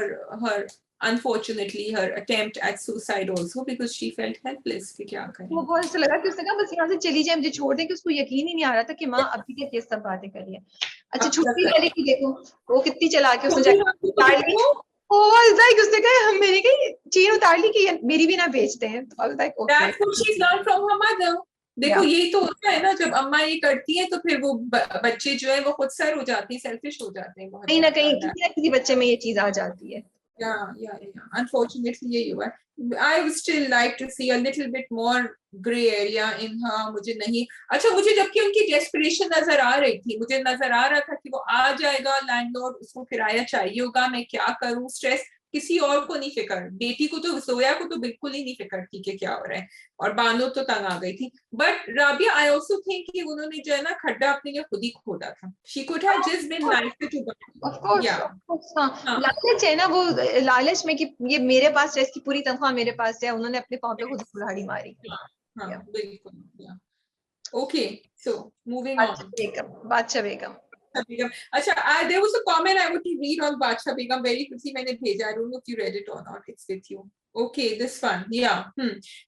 S2: unfortunately her attempt at suicide also, because she felt helpless कि क्या करें।
S1: वो बहुत अच्छा लगा कि उसने कहा बस यहाँ से चली जाए, मुझे छोड़ दे, कि उसको यकीन ही नहीं आ रहा था कि माँ अभी के ये सब बातें कर रही है। अच्छा, छुट्टी वाली की देखो वो कितनी चला के उसने उतार ली। उसने कहा मैंने कही चेन उतार ली कि मेरी भी ना बेचते हैं।
S2: That's what she's learned from her mother. देखो यही तो होता है ना, जब अम्मा ये करती है तो फिर वो बच्चे जो है वो खुद सर हो जाते हैं, सेल्फिश हो जाते हैं।
S1: कहीं ना कहीं किसी ना किसी बच्चे में ये चीज आ जाती है।
S2: Yeah. Unfortunately, ये हुआ। I would still like to see a little bit more gray area in her. मुझे नहीं, अच्छा मुझे जबकि उनकी डेस्परेशन नजर आ रही थी, मुझे नजर आ रहा था कि वो आ जाएगा लैंडलॉर्ड, उसको किराया चाहिए होगा, मैं क्या करूं, स्ट्रेस किसी और को नहीं फिक्र, बेटी को तो, जोया को तो बिल्कुल ही नहीं फिक्र थी कि क्या हो रहा है, और बानो तो तंग आ गई थी। But Rabia, I also think कि उन्होंने जो है ना खड्डा अपने लिए खुद ही खोदा था। She could have just been nice to
S1: लालच है ना, वो लालच में कि ये मेरे पास है, इसकी पूरी तनख्वाह मेरे पास है, उन्होंने अपने पाँव पे खुद कुल्हाड़ी मारी।
S2: बिल्कुल। Okay, so moving on.
S1: बादशाह बेगम।
S2: अच्छा, there was a comment I want to read on Badsha Begum very quickly. मैंने भेजा, I don't know if you read it or not. It's with you. Okay, this one, yeah.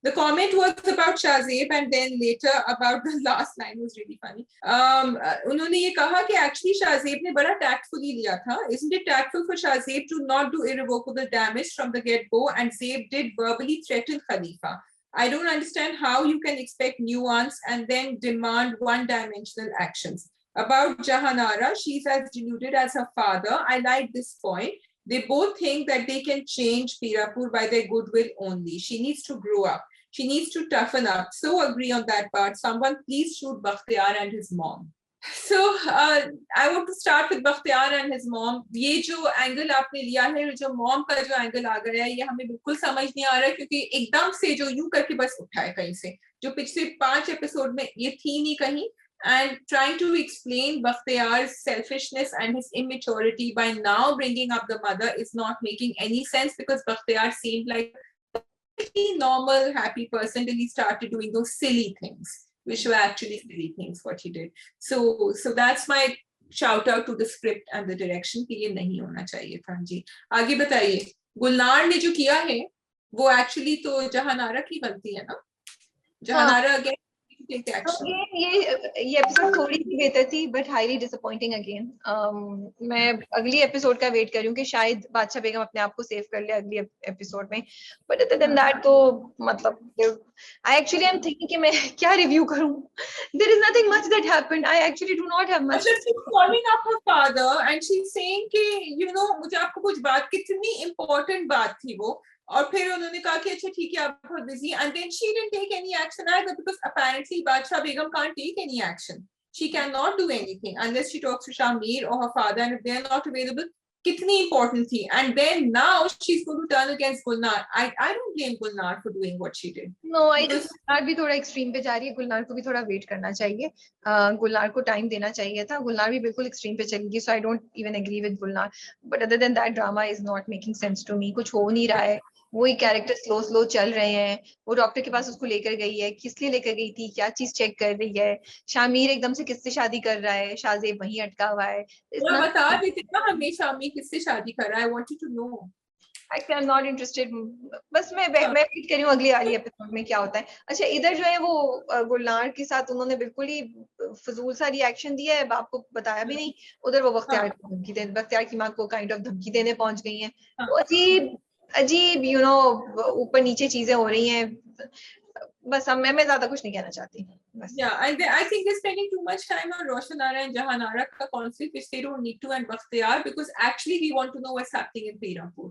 S2: The comment was about Shahzeb, and then later about the last line was really funny. उन्होंने ये कहा कि actually Shahzeb ने बड़ा tactfully लिया था. Isn't it tactful for Shahzeb to not do irrevocable damage from the get-go, and Zeb did verbally threaten Khalifa? I don't understand how you can expect nuance and then demand one-dimensional actions. About Jahanara, she's as deluded as her father. I like this point. They both think that they can change Pirapur by their goodwill only. She needs to grow up. She needs to toughen up. So agree on that part. Someone please shoot Bakhtiar and his mom. So I want to start with Bakhtiar and his mom. ये जो angle आपने लिया है, जो mom का जो angle आ गया है, ये हमें बिल्कुल समझ नहीं आ रहा है, क्योंकि एकदम से जो यूं करके बस उठा है कहीं से, जो पिछले 5 एपिसोड में ये थी नहीं कहीं. And trying to explain Bakhtiar's selfishness and his immaturity by now bringing up the mother is not making any sense, because Bakhtiar seemed like a normal, happy person till he started doing those silly things, which were actually silly things what he did. So that's my shout out to the script and the direction कि ये नहीं होना चाहिए था. जी आगे बताइए. गुलनार ने जो किया है वो एक्चुअली तो जहानारा की गलती है ना. जहानारा अगेन
S1: ये एपिसोड थोड़ी सी बेहतर थी, बट हाईली डिसअपॉइंटिंग अगेन. मैं अगली एपिसोड का वेट कर रही हूँ कि शायद बादशाह बेगम अपने आप को सेव कर ले अगली एपिसोड में. बट अदर देन दैट तो मतलब I actually I am thinking कि मैं क्या रिव्यू करूँ. There is nothing much that happened. I actually do not have much.
S2: Calling up her father and she's saying कि you know मुझे आपको कुछ बात, कितनी important बात थी वो, और फिर उन्होंने कहा कि अच्छा ठीक है आप बहुत busy, and then she didn't take any action either, because apparently Badshah Begum can't take any action. She cannot do anything unless she talks to Shamir or her father, and if they are not available, कितनी important थी. And then now she's going to turn against Gulnar. I don't blame Gulnar for doing what she did.
S1: No, I just Gulnar भी थोड़ा extreme पे जा रही है. गुलनार को भी थोड़ा वेट करना चाहिए. गुलनार को टाइम देना चाहिए था. गुलनार भी बिल्कुल एक्सट्रीम पे चली गई. So I don't even agree with Gulnar. But other than that, drama is not making sense to me. कुछ हो नहीं रहा है. वही कैरेक्टर स्लो चल रहे हैं. वो डॉक्टर के पास उसको लेकर गई है. किस लिए लेकर गई थी? क्या चीज चेक कर रही है? शामिर एकदम से किससे शादी कर रहा है? शाहजेब वहीं अटका हुआ है.
S2: बता देते ना हमें शामिर किससे शादी कर रहा है. I want you to know.
S1: I'm not interested. बस मैं वेट कर रही हूँ अगली वाली एपिसोड में क्या होता है. अच्छा इधर जो है वो गुलनार के साथ उन्होंने बिल्कुल ही फजूल सा रिएक्शन दिया है. बाप को बताया भी नहीं. उधर वो बख्तियार की माँ को काइंड ऑफ धमकी देने पहुंच गई हैं. तो अजीब यू नो ऊपर नीचे चीजें हो रही हैं. बस मैं ज्यादा कुछ नहीं कहना चाहती.
S2: Yeah, and I think they're spending too much time on Roshanara and Jahanara ka conflict, which they don't need to, and Bakhtiar, because actually we want to know what's happening in Pirapur.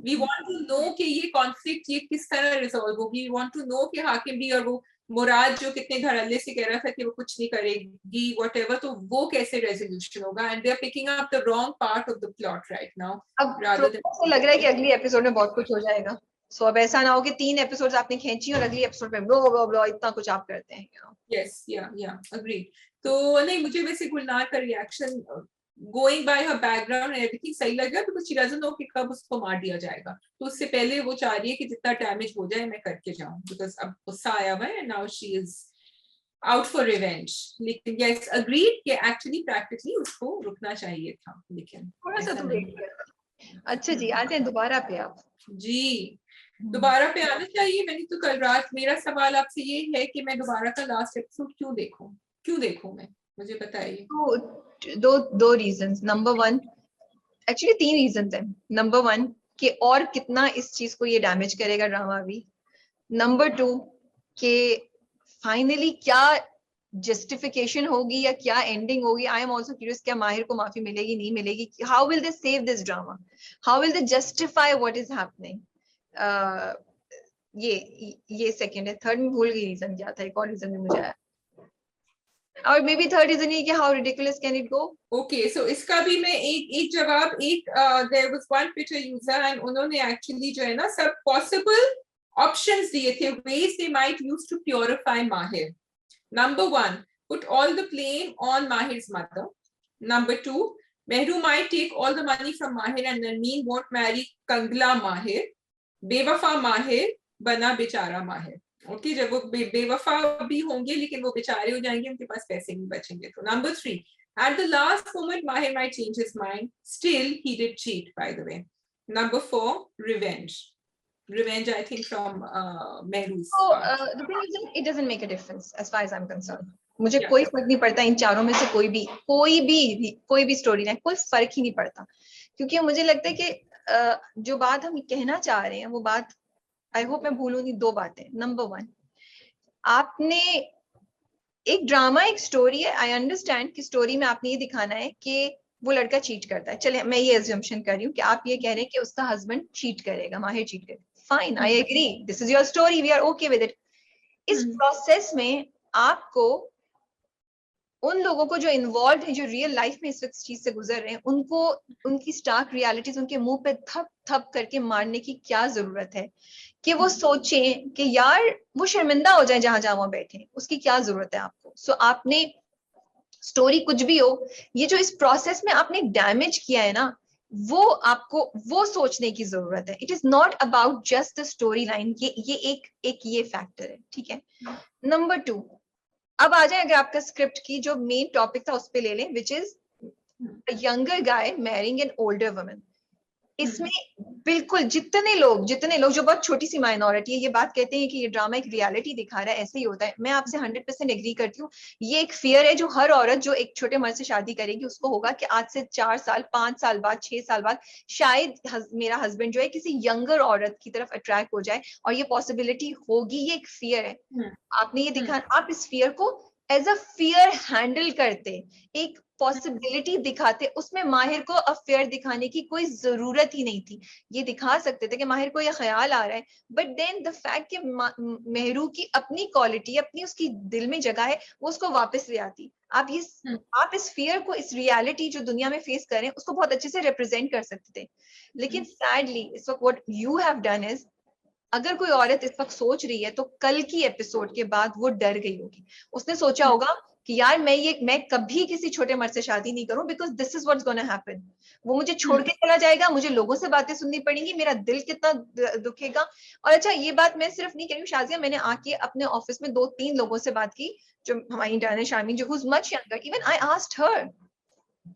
S2: We want to know कि ये conflict ये किस तरह resolve होगी. We want to know कि हाकिम भी और वो मुराद जो कितने धड़ल्ले से कह रहा था कि वो कुछ नहीं करेगी whatever, तो वो कैसे resolution होगा. And they are picking up the wrong part of the plot right now.
S1: अब लग रहा है कि अगली एपिसोड में बहुत कुछ हो जाएगा. So अब ऐसा ना हो कि 3 एपिसोड्स आपने खींची और अगली एपिसोड में ब्लो इतना कुछ आप करते हैं.
S2: Yes, yeah, agreed. तो नहीं मुझे वैसे गुलनार का reaction going by her background and everything सही लगा, because she doesn't know कि कब उसको मार दिया जाएगा. तो उससे पहले वो चाह रही है कि जितना डैमेज हो जाए मैं करके जाऊं, because अब गुस्सा आया हुआ है and now she is out for revenge. लेकिन yes, agreed कि actually practically उसको रुकना चाहिए था, लेकिन
S1: थोड़ा सा तो वेट कर. अच्छा जी आते हैं दोबारा पे. आप जी
S2: दोबारा पे आना चाहिए. मैंने तो कल रात, मेरा सवाल आपसे ये है कि मैं दोबारा का लास्ट एपिसोड क्यों देखूं मैं, मुझे बताइए.
S1: दो रीजंस. नंबर 1 एक्चुअली 3 रीजंस हैं. नंबर 1 कि और कितना इस चीज को ये डैमेज करेगा ड्रामा भी. नंबर 2 कि फाइनली क्या जस्टिफिकेशन होगी या क्या एंडिंग होगी. आई एम ऑल्सो क्यूरियस क्या माहिर को माफी मिलेगी नहीं मिलेगी. How will they save this drama? How will they justify what is happening? ये सेकंड है. थर्ड में भूल गई रीजन क्या था. एक और रीजन भी मुझे आया, और मे बी थर्ड रीजन ये कि how ridiculous can it go.
S2: Okay so इसका भी मैं एक जवाब. There was one Twitter user and उन्होंने एक्चुअली जो है ना सब पॉसिबल ऑप्शंस दिए थे, ways they might use to purify Mahir. Number 1, put all the blame on Mahir's mother. Number 2, Mehru might take all the money from Mahir and Narmeen won't marry Kangla Mahir. बेवफा माहिर बना बेचारा माहिर. Okay जब वो बेवफा भी होंगे लेकिन वो बेचारे हो जाएंगे, उनके पास पैसे नहीं बचेंगे. तो number 3, at the last moment Mahir might change his mind. Still he did cheat, by the way. Number 4, revenge. revenge, I think, from Mehru's
S1: So
S2: part.
S1: the thing is that it doesn't make a difference as far as I'm concerned. मुझे
S2: Yeah.
S1: कोई फर्क नहीं पड़ता इन चारों में से कोई भी स्टोरी लाइन, कोई फर्क ही नहीं पड़ता, क्योंकि मुझे लगता है कि जो बात हम कहना चाह रहे हैं वो बात, आई होप मैं भूलूं नहीं, दो बातें. नंबर वन, आपने एक ड्रामा, एक स्टोरी है, आई अंडरस्टैंड कि स्टोरी में आपने ये दिखाना है कि वो लड़का चीट करता है. चले मैं ये एज्यूम्पशन कर रही हूँ कि आप ये कह रहे हैं कि उसका हस्बैंड चीट करेगा, माहिर चीट करेगा. Fine, I agree, this is your story, we are okay with it. इस प्रोसेस में आपको उन लोगों को जो इन्वॉल्व है, जो रियल लाइफ में इस वक्त चीज से गुजर रहे हैं, उनको उनकी स्टार्क रियलिटीज उनके मुंह पे थप थप करके मारने की क्या जरूरत है कि वो सोचें कि यार वो शर्मिंदा हो जाए जहां जहां वो बैठे, उसकी क्या जरूरत है आपको. सो आपने स्टोरी कुछ भी हो, ये जो इस प्रोसेस में आपने डैमेज किया है ना, वो आपको वो सोचने की जरूरत है. It is not about just the story line. ये एक ये फैक्टर है, ठीक है. नंबर टू, अब आ जाए अगर आपका स्क्रिप्ट की जो मेन टॉपिक था उस पे ले लें, which is younger guy marrying an older woman. इसमें बिल्कुल जितने लोग जो बहुत छोटी सी माइनॉरिटी है, ये बात कहते हैं कि ये ड्रामा एक रियलिटी दिखा रहा है, ऐसे ही होता है. मैं आपसे 100% एग्री करती हूँ. ये एक फियर है जो हर औरत जो एक छोटे मर्द से शादी करेगी उसको होगा कि आज से 4 साल 5 साल बाद 6 साल बाद शायद मेरा हस्बैंड जो है किसी यंगर औरत की तरफ अट्रैक्ट हो जाए, और ये पॉसिबिलिटी होगी. ये एक फियर है. आपने ये दिखा, आप इस फियर को एज अ फियर हैंडल करते, एक पॉसिबिलिटी दिखाते. उसमें माहिर को अफेयर दिखाने की कोई जरूरत ही नहीं थी. ये दिखा सकते थे कि माहिर को ये ख्याल आ रहा है, बट देन द फैक्ट कि मेहरू की अपनी क्वालिटी, अपनी उसकी दिल में जगह है, वो उसको वापस ले आती. आप इस फियर को, इस रियलिटी जो दुनिया में फेस कर रहे हैं, उसको बहुत अच्छे से रिप्रेजेंट कर सकते थे. लेकिन सैडली इस वक्त what you have done is, अगर कोई औरत इस वक्त सोच रही है तो कल की एपिसोड के बाद वो डर गई होगी. उसने सोचा होगा कि यार मैं कभी किसी छोटे मर्द से शादी नहीं करूं, because this is what's gonna happen. वो मुझे छोड़ के चला जाएगा, मुझे लोगों से बातें सुननी पड़ेंगी, मेरा दिल कितना दुखेगा. और अच्छा, ये बात मैं सिर्फ नहीं कह रही हूँ शाजिया, मैंने आके अपने ऑफिस में 2-3 लोगों से बात की, जो हमारी इंटर्न शामी, जो who's much younger. Even I asked her,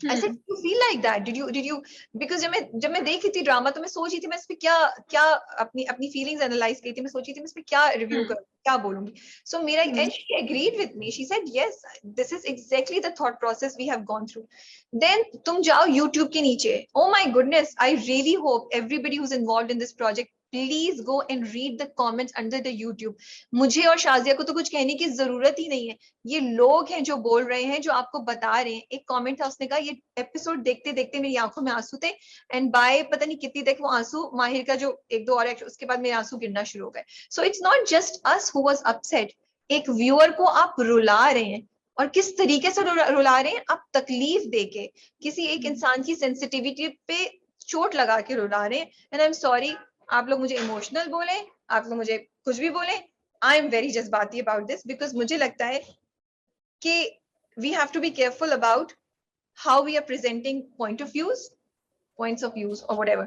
S1: I said, "Do you feel like that? Did you?" Because जब मैं देख रही थी ड्रामा, तो मैं सोच रही थी मैं इस पे क्या अपनी फीलिंग्स एनालाइज की थी. मैं सोच रही थी मैं इस पे क्या रिव्यू करूँ, क्या बोलूंगी. So मेरा, and she agreed with me. She said, "Yes, this is exactly the thought process we have gone through." Then तुम जाओ YouTube के नीचे. Oh my goodness, I really hope everybody who's involved in this project, please go and read the comments under the YouTube. मुझे और शाजिया को तो कुछ कहने की जरूरत ही नहीं है. ये लोग हैं जो बोल रहे हैं, जो आपको बता रहे हैं. एक कमेंट था, उसने कहा ये एपिसोड देखते देखते मेरी आंखों में आंसू थे, एंड बाय पता नहीं कितनी तक वो आंसू, माहिर का जो 1-2 और उसके बाद मेरे आंसू गिरना शुरू हो गए. So it's not just us who was upset. एक व्यूअर को आप रुला रहे हैं, और किस तरीके से रुला रहे हैं, आप तकलीफ देके किसी एक इंसान की सेंसिटिविटी पे चोट लगा के रुला रहे हैं. एंड आई एम सॉरी, आप लोग मुझे इमोशनल बोले, आप लोग मुझे कुछ भी बोले, आई एम वेरी जज्बाती अबाउट दिस, बिकॉज मुझे लगता है कि we have to be careful about how we are presenting points of views or whatever,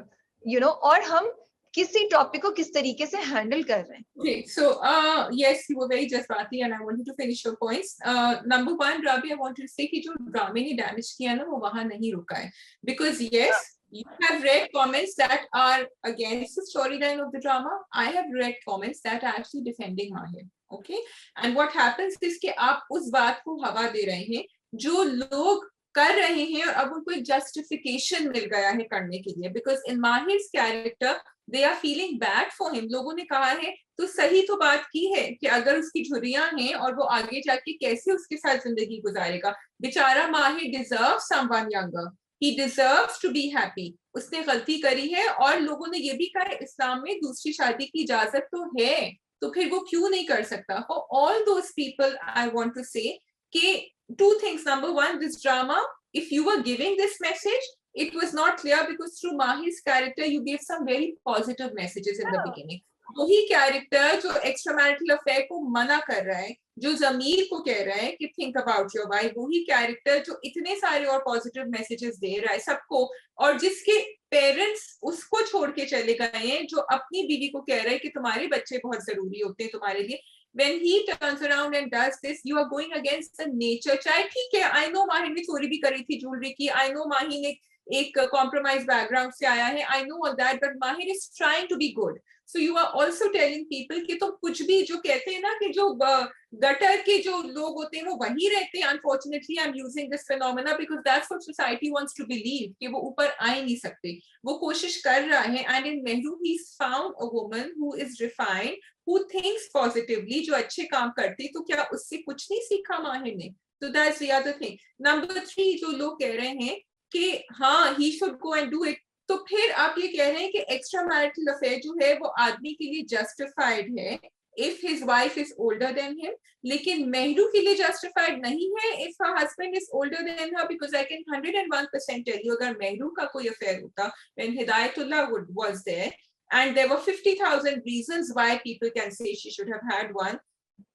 S1: और हम किसी टॉपिक को किस तरीके से हैंडल कर रहे हैं.
S2: Okay, so yes, you were very jazbati, and I wanted to finish your points. Number one, Rabi, I wanted to say कि जो ड्रामे ने डैमेज किया ना, वो वहां नहीं रुका है. Because yes, you have read comments that are against the storyline of the drama. I have read comments that are actually defending Mahir. Okay, and what happens is कि आप उस बात को हवा दे रहे हैं जो लोग कर रहे हैं, और अब उनको एक जस्टिफिकेशन मिल गया है करने के लिए. Because in Mahir's character they are feeling bad for him. लोगों ने कहा है तो सही तो बात की है कि अगर उसकी झुर्रियां हैं और वो आगे जाके कैसे उसके साथ जिंदगी गुजारेगा. बेचारा Mahir deserve someone younger, he deserves to be happy. उसने गलती करी है, और लोगों ने ये भी कहा है इस्लाम में दूसरी शादी की इजाजत तो है, तो फिर वो क्यों नहीं कर सकता. For all those people I want to say कि two things. Number one, this drama, if you were giving this message, it was not clear, because through Mahir's character you gave some very positive messages in the beginning. वही character जो extramarital affair को मना कर रहा है, जो जमीर को कह रहा है कि थिंक अबाउट योर वाइफ, वही कैरेक्टर जो इतने सारे और पॉजिटिव मैसेजेस दे रहा है सबको, और जिसके पेरेंट्स उसको छोड़ के चले गए हैं, जो अपनी बीवी को कह रहे हैं कि तुम्हारे बच्चे बहुत जरूरी होते हैं तुम्हारे लिए. When he turns around and does this, you are going against the nature. चाहे ठीक है, I know माहिर ने चोरी भी करी थी ज्वेलरी की, I know माहिर ने एक कॉम्प्रोमाइज बैकग्राउंड से आया है, I know all that, but Mahir is trying to be good. So you are also telling people कि तुम कुछ भी जो कहते हैं ना कि जो गटर के जो लोग होते हैं वो वहीं रहते हैं. Unfortunately, I'm using this phenomena because that's what society wants to believe कि वो ऊपर आ ही नहीं सकते. वो कोशिश कर रहा है. And in Mehru, he's found a woman who is refined, who thinks positively, जो अच्छे काम करती. तो क्या उससे कुछ नहीं सीखा माहिर ने? So that's the other thing. Number 3, जो लोग कह रहे हैं कि हाँ he should go and do it. तो फिर आप ये कह रहे हैं कि एक्स्ट्रा मैरिटल अफेयर जो है वो आदमी के लिए जस्टिफाइड है if his wife is older than him, लेकिन मेहरू के लिए जस्टिफाइड नहीं है if her husband is older than her, because I can 101% tell you अगर मेहरू का कोई अफेयर होता when Hidayatullah was there and there were 50,000 reasons why people can say she should have had one,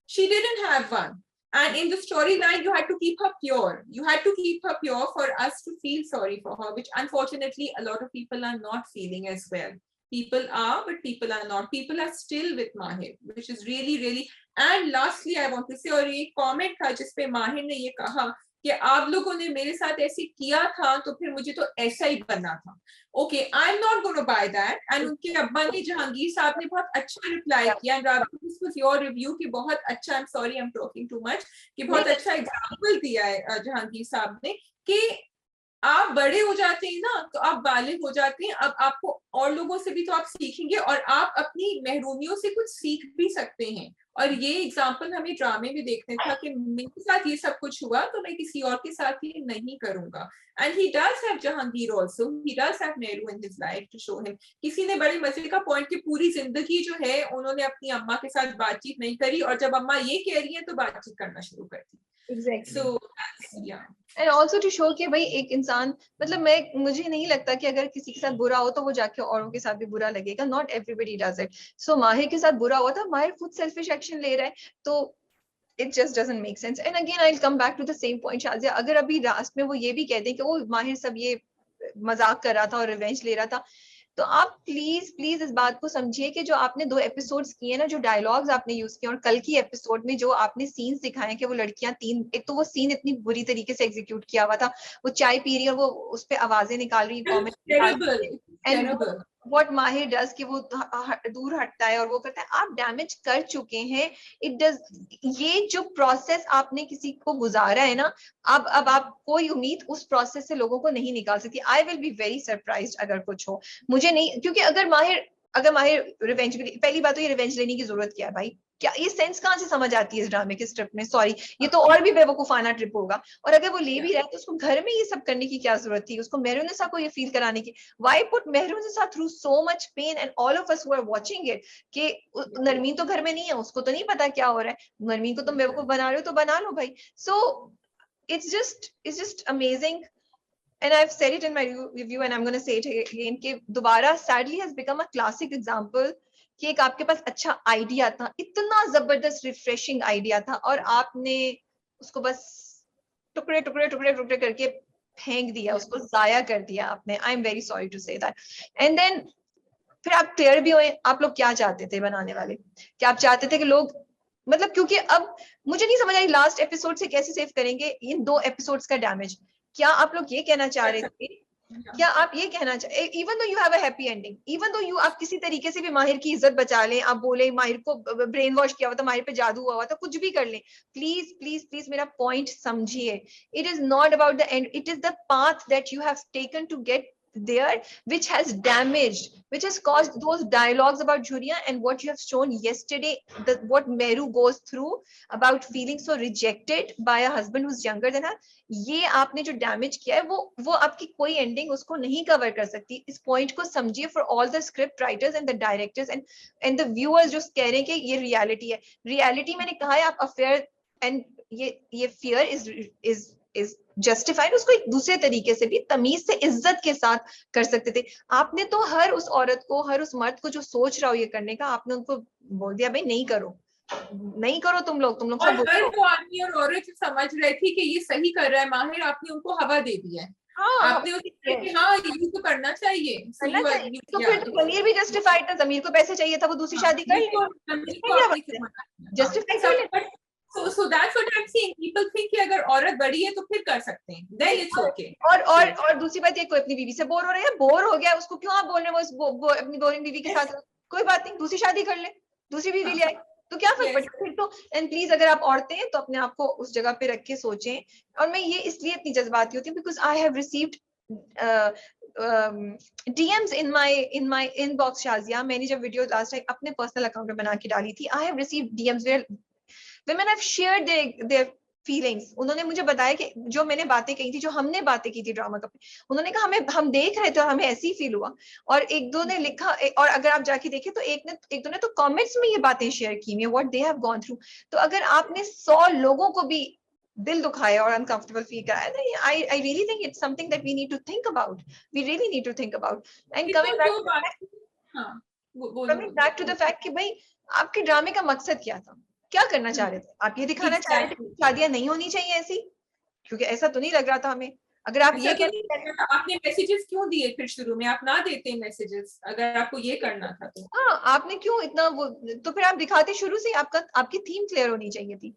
S2: she didn't have one. And in the storyline, you had to keep her pure. You had to keep her pure for us to feel sorry for her, which unfortunately a lot of people are not feeling as well. People are, but people are not. People are still with Mahir, which is really, really. And lastly, I want to say, और एक comment था जिसपे माहिर ने ये कहा कि आप लोगों ने मेरे साथ ऐसे किया था तो फिर मुझे तो ऐसा ही बनना था. Okay, I'm not going to buy that. And उनके अब्बा ने जहांगीर साहब ने बहुत अच्छा रिप्लाई किया. And Ravi, this was your review कि बहुत अच्छा. I'm sorry, I'm talking too much. कि बहुत अच्छा एग्जाम्पल दिया है जहांगीर साहब ने कि आप बड़े हो जाते हैं ना तो आप बालिग हो जाते हैं. अब आपको और लोगों से भी तो आप सीखेंगे और आप अपनी महरूमियों से कुछ सीख भी सकते हैं. और ये एग्जाम्पल हमें ड्रामे में देखने था कि मेरे साथ ये सब कुछ हुआ तो मैं किसी और के साथ ये नहीं करूंगा. And he does have Jahangir also. He does have Nehru in his life to show him. किसी ने बड़े मजे का पॉइंट कि पूरी जिंदगी जो है उन्होंने अपनी अम्मा के साथ बातचीत नहीं करी और जब अम्मा ये कह रही है तो बातचीत करना शुरू कर दी.
S1: Exactly.
S2: So yeah.
S1: And also to show कि भाई एक इंसान मतलब मुझे नहीं लगता कि अगर किसी के साथ बुरा हो तो वो जाके औरों के साथ भी बुरा लगेगा. Not everybody does it. So माहिर के साथ बुरा हुआ था, माहिर खुद सेल्फिश एक्शन ले रहा है तो it just doesn't make sense. And again I'll come back to the same point Shazia. अगर अभी लास्ट में वो ये भी कह दें कि वो माहिर सब ये मजाक कर रहा था और रिवेंज ले रहा था तो आप प्लीज प्लीज इस बात को समझिए कि जो आपने 2 एपिसोड्स किए ना, जो डायलॉग्स आपने यूज किए और कल की एपिसोड में जो आपने सीन्स दिखाए कि वो लड़कियां 3, एक तो वो सीन इतनी बुरी तरीके से एग्जीक्यूट किया हुआ था, वो चाय पी रही है और वो उस पे आवाजें निकाल रही है एंड व्हाट माहिर डज कि वो दूर हटता है और वो करता है. आप डैमेज कर चुके हैं. इट डज, ये जो प्रोसेस आपने किसी को गुजारा है ना, अब आप कोई उम्मीद उस प्रोसेस से लोगों को नहीं निकाल सकती. I will be very surprised अगर कुछ हो. मुझे नहीं, क्योंकि अगर माहिर रिवेंज, पहली बात तो ये रिवेंज लेने की जरूरत क्या है भाई? क्या ये सेंस कहाँ से समझ आती है इस ड्रामे के स्क्रिप्ट में? सॉरी, ये तो और भी बेवकूफाना ट्रिप होगा. और अगर वो ले भी रहा है तो उसको घर में ये सब करने की क्या जरूरत थी? उसको मेहरुनिसा को ये फील कराने की. Why put Mehrunnisa through so much pain and all of us who are watching it कि नरमीन तो घर में नहीं है, उसको तो नहीं पता क्या हो रहा है. नरमीन को तुम बेवकूफ बना रहे हो तो बना लो भाई. सो it's just amazing. And I've said it in my review and I'm going to say it again कि दोबारा sadly has become a classic example कि एक आपके पास अच्छा आइडिया था, इतना जबरदस्त रिफ्रेशिंग आइडिया था और आपने उसको बस टुकड़े टुकड़े टुकड़े टुकड़े करके फेंक दिया, उसको जाया कर दिया आपने. I am very sorry to say that. And then फिर आप क्लियर भी हुए. आप लोग क्या चाहते थे बनाने वाले? क्या आप चाहते थे कि लोग मतलब, क्योंकि अब मुझे नहीं समझ आई लास्ट एपिसोड से कैसे सेव करेंगे इन 2 एपिसोड्स का डैमेज. क्या आप लोग ये कहना चाह रहे थे, क्या आप ये कहना चाह, even though you have a happy ending, even though you, आप किसी तरीके से भी माहिर की इज्जत बचा लें, आप बोले माहिर को ब्रेन वॉश किया हुआ था, माहिर पे जादू हुआ था, कुछ भी कर लें, प्लीज प्लीज प्लीज मेरा पॉइंट समझिए. It is not about the end, it is the path that you have taken to get there which has damaged, which has caused those dialogues about Jhuria and what you have shown yesterday, what Mehru goes through about feeling so rejected by a husband who's younger than her. ये आपने जो damage किया है वो आपकी कोई ending उसको नहीं कवर कर सकती. इस पॉइंट को समझिए for all the script writers and the directors and the viewers जो कह रहे हैं कि ये रियलिटी है. रियलिटी मैंने कहा है, आप अफेयर एंड ये फियर इज जस्टिफाइड, उसको एक दूसरे तरीके से भी तमीज से इज्जत के साथ कर सकते थे. आपने तो हर उस औरत को, हर उस मर्द को जो सोच रहा हो ये करने का, आपने उनको बोल दिया भाई नहीं करो, नहीं करो तुम लोग
S2: और हर वो आदमी और औरत समझ रहे थे कि ये सही कर रहा है माहिर, आपने उनको हवा दे दिया है. आपने उसे कि हाँ ये तो करना चाहिए.
S1: तो फिर तो जमीर भी जस्टिफाइड था, जमीर को पैसे चाहिए था, वो दूसरी शादी कर ले, जस्टिफाई कर ले.
S2: So that's what I'm saying. People think कि अगर औरत बड़ी है तो फिर कर सकते हैं. Then it's okay.
S1: और दूसरी बात ये, कोई अपनी बीवी से बोर हो रहा है, बोर हो गया उसको क्यों आप बोल रहे हो वो अपनी बोरिंग बीवी के साथ कोई बात नहीं, दूसरी शादी कर ले, दूसरी बीवी ले आए, तो क्या फर्क पड़ता है फिर तो। एंड प्लीज अगर आप औरतें हैं तो अपने आप को उस जगह पे रख के सोचें। और मैं ये इसलिए इतनी जज्बाती होती हूँ because I have received DMs in my inbox, Shazia. मैंने जब वीडियो लास्ट टाइम अपने पर्सनल अकाउंट में बना के डाली थी, I have received DMs where women have shared their feelings. उन्होंने मुझे बताया कि जो मैंने बातें कही थी, जो हमने बातें की थी ड्रामा कप, उन्होंने कहा हमें, हम देख रहे थे और हमें ऐसे ही फील हुआ। और एक दो ने लिखा, और अगर आप जाके देखें तो एक दो ने तो कमेंट्स में ये बातें शेयर की हैं, what they have gone through. तो अगर आपने 100 लोगों को भी दिल दुखाया और अनकंफर्टेबल फील कराया, I really think it's something that we need to think about, we really need to think about. And coming back to the fact कि भाई आपके ड्रामे का मकसद क्या था, क्या करना चाह रहे थे आप? ये दिखाना चाह रहे थे कि शादियां नहीं होनी चाहिए ऐसी? क्योंकि ऐसा तो नहीं लग रहा था हमें। अगर आप ये
S2: आपने मैसेजेस क्यों दिए फिर शुरू में? आप ना देते मैसेजेस अगर आपको ये करना था तो।
S1: हाँ, आपने क्यों इतना वो, तो फिर आप दिखाते शुरू से, आपकी थीम क्लियर होनी चाहिए थी।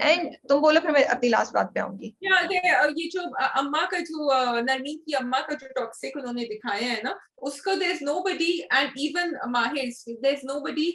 S1: एंड तुम बोलो, फिर मैं अपनी लास्ट बात पे आऊंगी।
S2: ये जो अम्मा का जो नरमीन की अम्मा का जो टॉक्सिक उन्होंने दिखाया है ना, उसको there is nobody, and even Mahir, there is nobody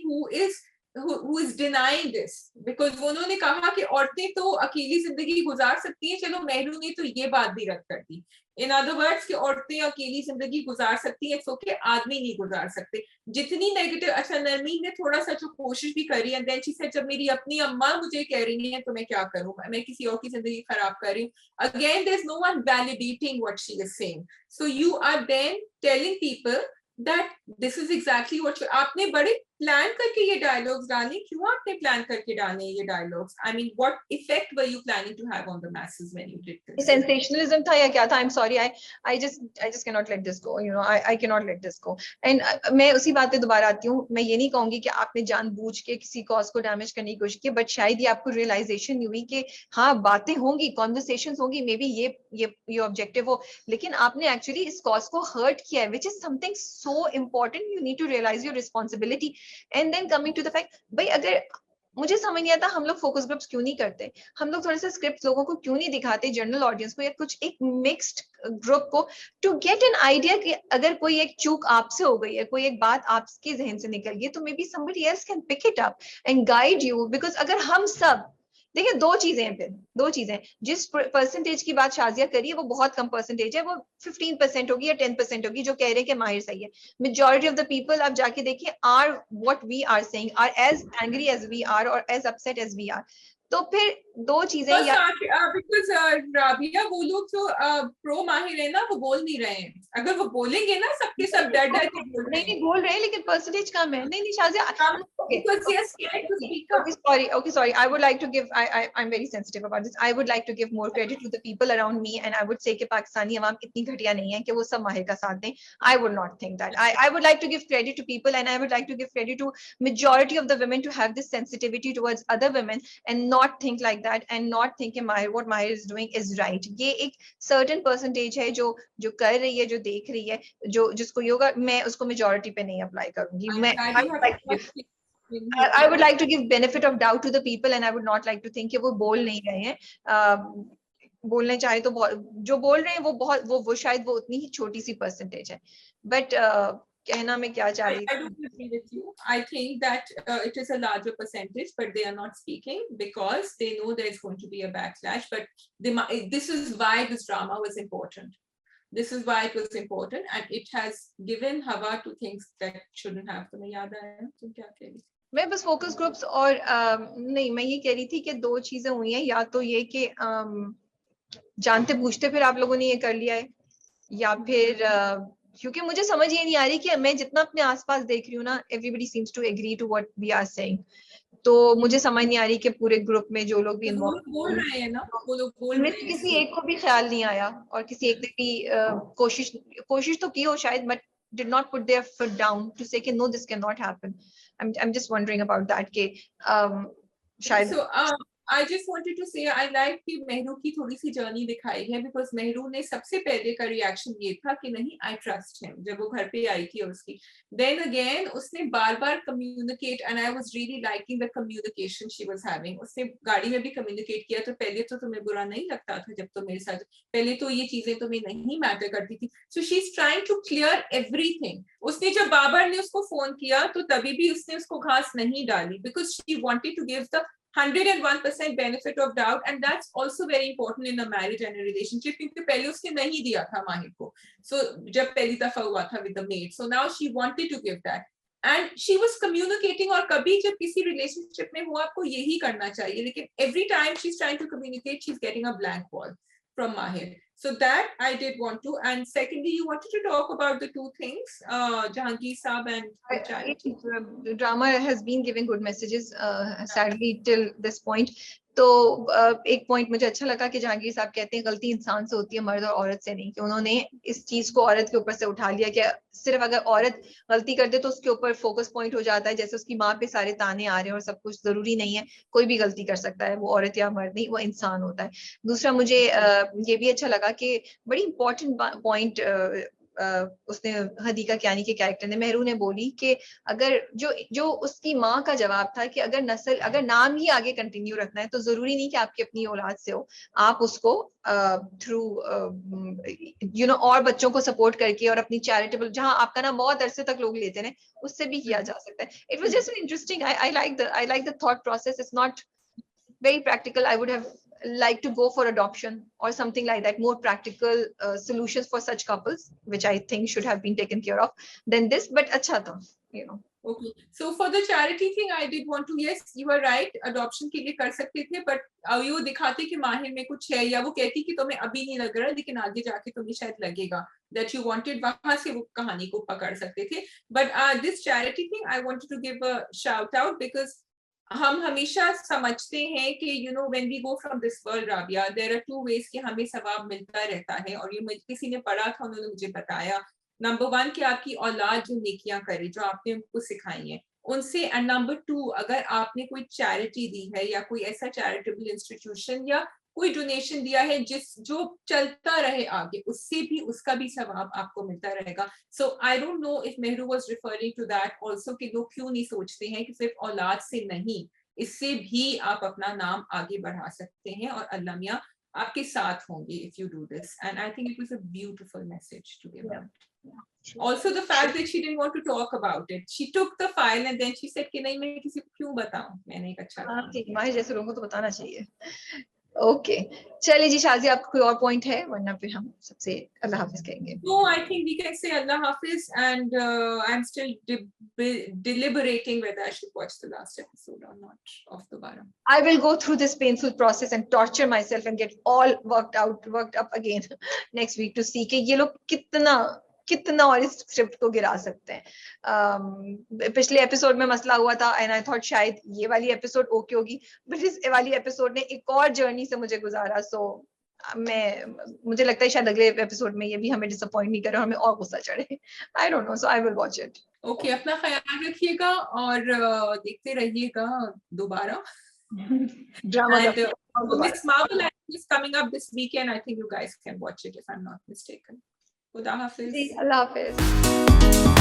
S2: who is denying this, because वो उन्होंने कहा कि औरतें तो अकेली जिंदगी गुजार सकती हैं। चलो मेहरू ने तो ये बात भी रद्द कर दी, इन अदर वर्ड्स कि औरतें अकेली जिंदगी गुजार सकती हैं, सो के आदमी नहीं गुजार सकते। जितनी नेगेटिव, अच्छा नरमीन ने थोड़ा सा जो कोशिश भी करी, एंड देन शी सेड जब मेरी अपनी अम्मा मुझे कह रही है तो मैं क्या करूं, मैं किसी और की जिंदगी खराब कर रही हूं। Again there is no one validating what she is saying, so you are then telling people that this is exactly what आपने बड़े प्लान करके ये डायलॉग्स डाले। क्यों आपने प्लान करके डाले ये dialogues? I mean, what effect were you planning to have on the masses when you did this?
S1: Sensationalism था या क्या था? I'm sorry, I just cannot let this go. You know, I cannot let this go. And मैं उसी बात पे दोबारा आती हूँ। मैं ये नहीं कहूंगी कि आपने जानबूझ के किसी कॉज को डैमेज करने की कोशिश की, बट शायद ये आपको रियलाइजेशन हुई कि हाँ बातें होंगी, कॉन्वर्सेशंस होंगी, मे बी ये ऑब्जेक्टिव हो, लेकिन आपने एक्चुअली इस कॉज को हर्ट किया है, which is something so important. You need to realise your responsibility. And then coming to the fact, भाई अगर मुझे समझ नहीं आता हम लोग फोकस ग्रुप्स क्यों नहीं करते, हम लोग थोड़े से स्क्रिप्ट लोगों को क्यों नहीं दिखाते, जनरल ऑडियंस को या कुछ एक मिक्स्ड ग्रुप को, टू गेट एन आइडिया कि अगर कोई एक चूक आपसे हो गई है, कोई एक बात आपके जहन से निकल गई, तो maybe somebody else can pick it up and guide you. Because अगर हम सब देखिए, दो चीजें हैं, फिर दो चीजें, जिस परसेंटेज की बात शाजिया करी है वो बहुत कम परसेंटेज है, वो 15% होगी या 10% होगी जो कह रहे हैं कि माहिर सही है। मेजॉरिटी ऑफ द पीपल आप जाके देखिए are what we are saying, are as angry as we are or as upset as we are. तो फिर दो चीजें,
S2: बिकॉज राबिया वो लोग जो प्रो माहिर है ना, वो बोल नहीं रहे हैं। अगर वो बोलेंगे ना सबके सब डर डर के बोल रहे हैं।
S1: नहीं बोल रहे हैं, लेकिन परसेंटेज कम है। नहीं Shazia, sorry, I would like to give, I'm very sensitive about this. I would like to give more credit to the people around me, and I would say कि पाकिस्तानी अवाम इतनी घटिया नहीं है कि वो सब माहिर का साथ दें। I would not think that. I would like to give credit to people, and I would like to give credit to majority of the women to have this sensitivity towards other women and not think like that and not think what Mahir is doing is right. ये एक certain percentage है जो कर रही है, जो देख रही है, जो जिसको योगा, मैं उसको majority पे नहीं apply करूंगी। I would like to give benefit of doubt to the people, and I would not like to think कि वो बोल नहीं रहे हैं। बोलने चाहे तो जो बोल रहे हैं वो शायद वो उतनी ही छोटी सी परसेंटेज है, बट कहना मैं क्या चाह रही
S2: I don't agree with you. I think that it is a larger percentage, but they are not speaking because they know there is going to be a backlash. But this is why this drama was important. This is why it was important, and it has given Hawa to things that shouldn't have. तुम्हें याद आया? तुम क्या कह रही?
S1: मैं बस focus groups और नहीं, मैं ये कह रही थी कि दो चीजें हुई हैं, या तो ये कि जानते बूझते फिर आप लोगों ने ये कर लिया है, या फिर क्योंकि मुझे समझ ये नहीं आ रही कि मैं जितना अपने आसपास देख रही हूँ ना, everybody seems to agree to what we are saying. तो मुझे समझ नहीं आ रही कि पूरे ग्रुप में जो लोग भी इन्वॉल्व
S2: बोल रहे हैं ना, वो लोग बोल रहे हैं,
S1: किसी एक को भी ख्याल नहीं आया, और किसी एक ने भी कोशिश तो की हो शायद, but did not put their foot down to say no, this cannot happen. I'm just wondering about that के शायद
S2: I just wanted to say I like कि मेहरू की थोड़ी सी जर्नी दिखाई है, because मेहरू ने सबसे पहले का रिएक्शन ये था कि नहीं, I trust him, जब वो घर पे आई थी उसकी. Then again उसने बार-बार communicate, and I was really liking the communication she was having. उसने गाड़ी में भी communicate किया, तो पहले तो तुम्हें बुरा नहीं लगता था जब तुम मेरे साथ, पहले तो ये चीजें तुम्हें नहीं मैटर करती थी. So she's trying to clear everything. उसने जब बाबर ने उसको फोन किया तो तभी भी उसने उसको घास नहीं डाली, because she wanted to give the 101% benefit of doubt, and that's also very important in a marriage and a relationship, क्योंकि पहले उसने नहीं दिया था माहिर को, so जब पहली दफा हुआ था with the maid, so now she wanted to give that, and she was communicating. और कभी जब किसी relationship में हो आपको यही करना चाहिए, लेकिन every time she's trying to communicate, she's getting a blank wall from Mahir. So that I did want to. And secondly, you wanted to talk about the two things, Jahangir Saab and the charity.
S1: The drama has been giving good messages, sadly till this point. तो एक point मुझे अच्छा लगा कि जहांगीर साहब कहते हैं गलती इंसान से होती है, मर्द और औरत से नहीं, कि उन्होंने इस चीज को औरत के ऊपर से उठा लिया कि सिर्फ अगर औरत गलती कर दे तो उसके ऊपर फोकस पॉइंट हो जाता है, जैसे उसकी माँ पे सारे ताने आ रहे हैं और सब कुछ. जरूरी नहीं है, कोई भी गलती कर सकता है, वो औरत या मर्द नहीं, वो इंसान होता है. दूसरा मुझे ये भी अच्छा लगा कि बड़ी इंपॉर्टेंट पॉइंट उसने हदीका कियानी के कैरेक्टर ने, मेहरू ने बोली कि अगर जो उसकी माँ का जवाब था कि अगर नाम ही आगे कंटिन्यू रखना है तो जरूरी नहीं कि आपकी अपनी औलाद से हो, आप उसको थ्रू और बच्चों को सपोर्ट करके और अपनी चैरिटेबल, जहां आपका ना बहुत अरसे तक लोग लेते हैं, उससे भी किया जा सकता है. It was just interesting. I like the thought process. It's not very practical. I would have liked to go for adoption or something like that, more practical solutions for such couples, which I think should have been taken care of than this, but acha tha,
S2: Okay, so for the charity thing, I did want to, yes, you are right, adoption के लिए कर सकते थे, but वो दिखाते कि माहिर में कुछ है, या वो कहती कि तुम्हें अभी नहीं लग रहा लेकिन आगे जाके तुम्हें शायद लगेगा, that you wanted, वहां से वो कहानी को पकड़ सकते थे. But this charity thing, I wanted to give a shout out, because हम हमेशा समझते हैं कि when we go from this world, Rabia, there are two ways कि हमें सवाब मिलता रहता है, और ये किसी ने पढ़ा था, उन्होंने मुझे बताया. नंबर 1 कि आपकी औलाद जो नेकियां करे, जो आपने उनको सिखाई है, उनसे, एंड नंबर 2 अगर आपने कोई चैरिटी दी है या कोई ऐसा चैरिटेबल इंस्टीट्यूशन या कोई डोनेशन दिया है जो चलता रहे आगे, उससे भी उसका भी सवाब आपको मिलता रहेगा. So I don't know if Mehru was referring to that also, कि लोग क्यों नहीं सोचते हैं कि सिर्फ औलाद से नहीं, इससे भी आप अपना नाम आगे बढ़ा सकते हैं, और अल्लाह मियां आपके साथ होंगे if you do this. And I think it was a beautiful message to give out. Also the fact that she didn't want to talk about it, she took the file and then she said कि नहीं, मैं किसी को क्यों बताऊं, मैंने एक अच्छा
S1: हमारे जैसे लोगों को तो बताना चाहिए. ओके, चलिए जी शाजी, आपका कोई और पॉइंट है, वरना फिर हम सबसे अल्लाह हाफिज कहेंगे.
S2: No, I think we can say Allah Hafiz, and I'm still deliberating whether I should watch the last episode or not of Dobara.
S1: I will go through this painful process and torture myself and get all worked up again next week to see कि ये लोग कितना और इस script को गिरा सकते हैं. पिछले एपिसोड में मसला हुआ था, एंड आई थॉट शायद ये वाली एपिसोड ओके होगी, बट इस वाली एपिसोड ने एक और जर्नी से मुझे गुजारा. सो मुझे लगता है शायद अगले एपिसोड में ये भी हमें डिसअपॉइंट नहीं करे और हमें और गुस्सा चढ़े. आई don't no, so I will watch it.
S2: Okay, अपना ख्याल रखिएगा और देखते रहिएगा दोबारा.
S1: Drama
S2: Miss Marvel is coming up this weekend. I think you guys can watch it if I'm not mistaken. Khuda Hafiz.
S1: Allah Hafiz.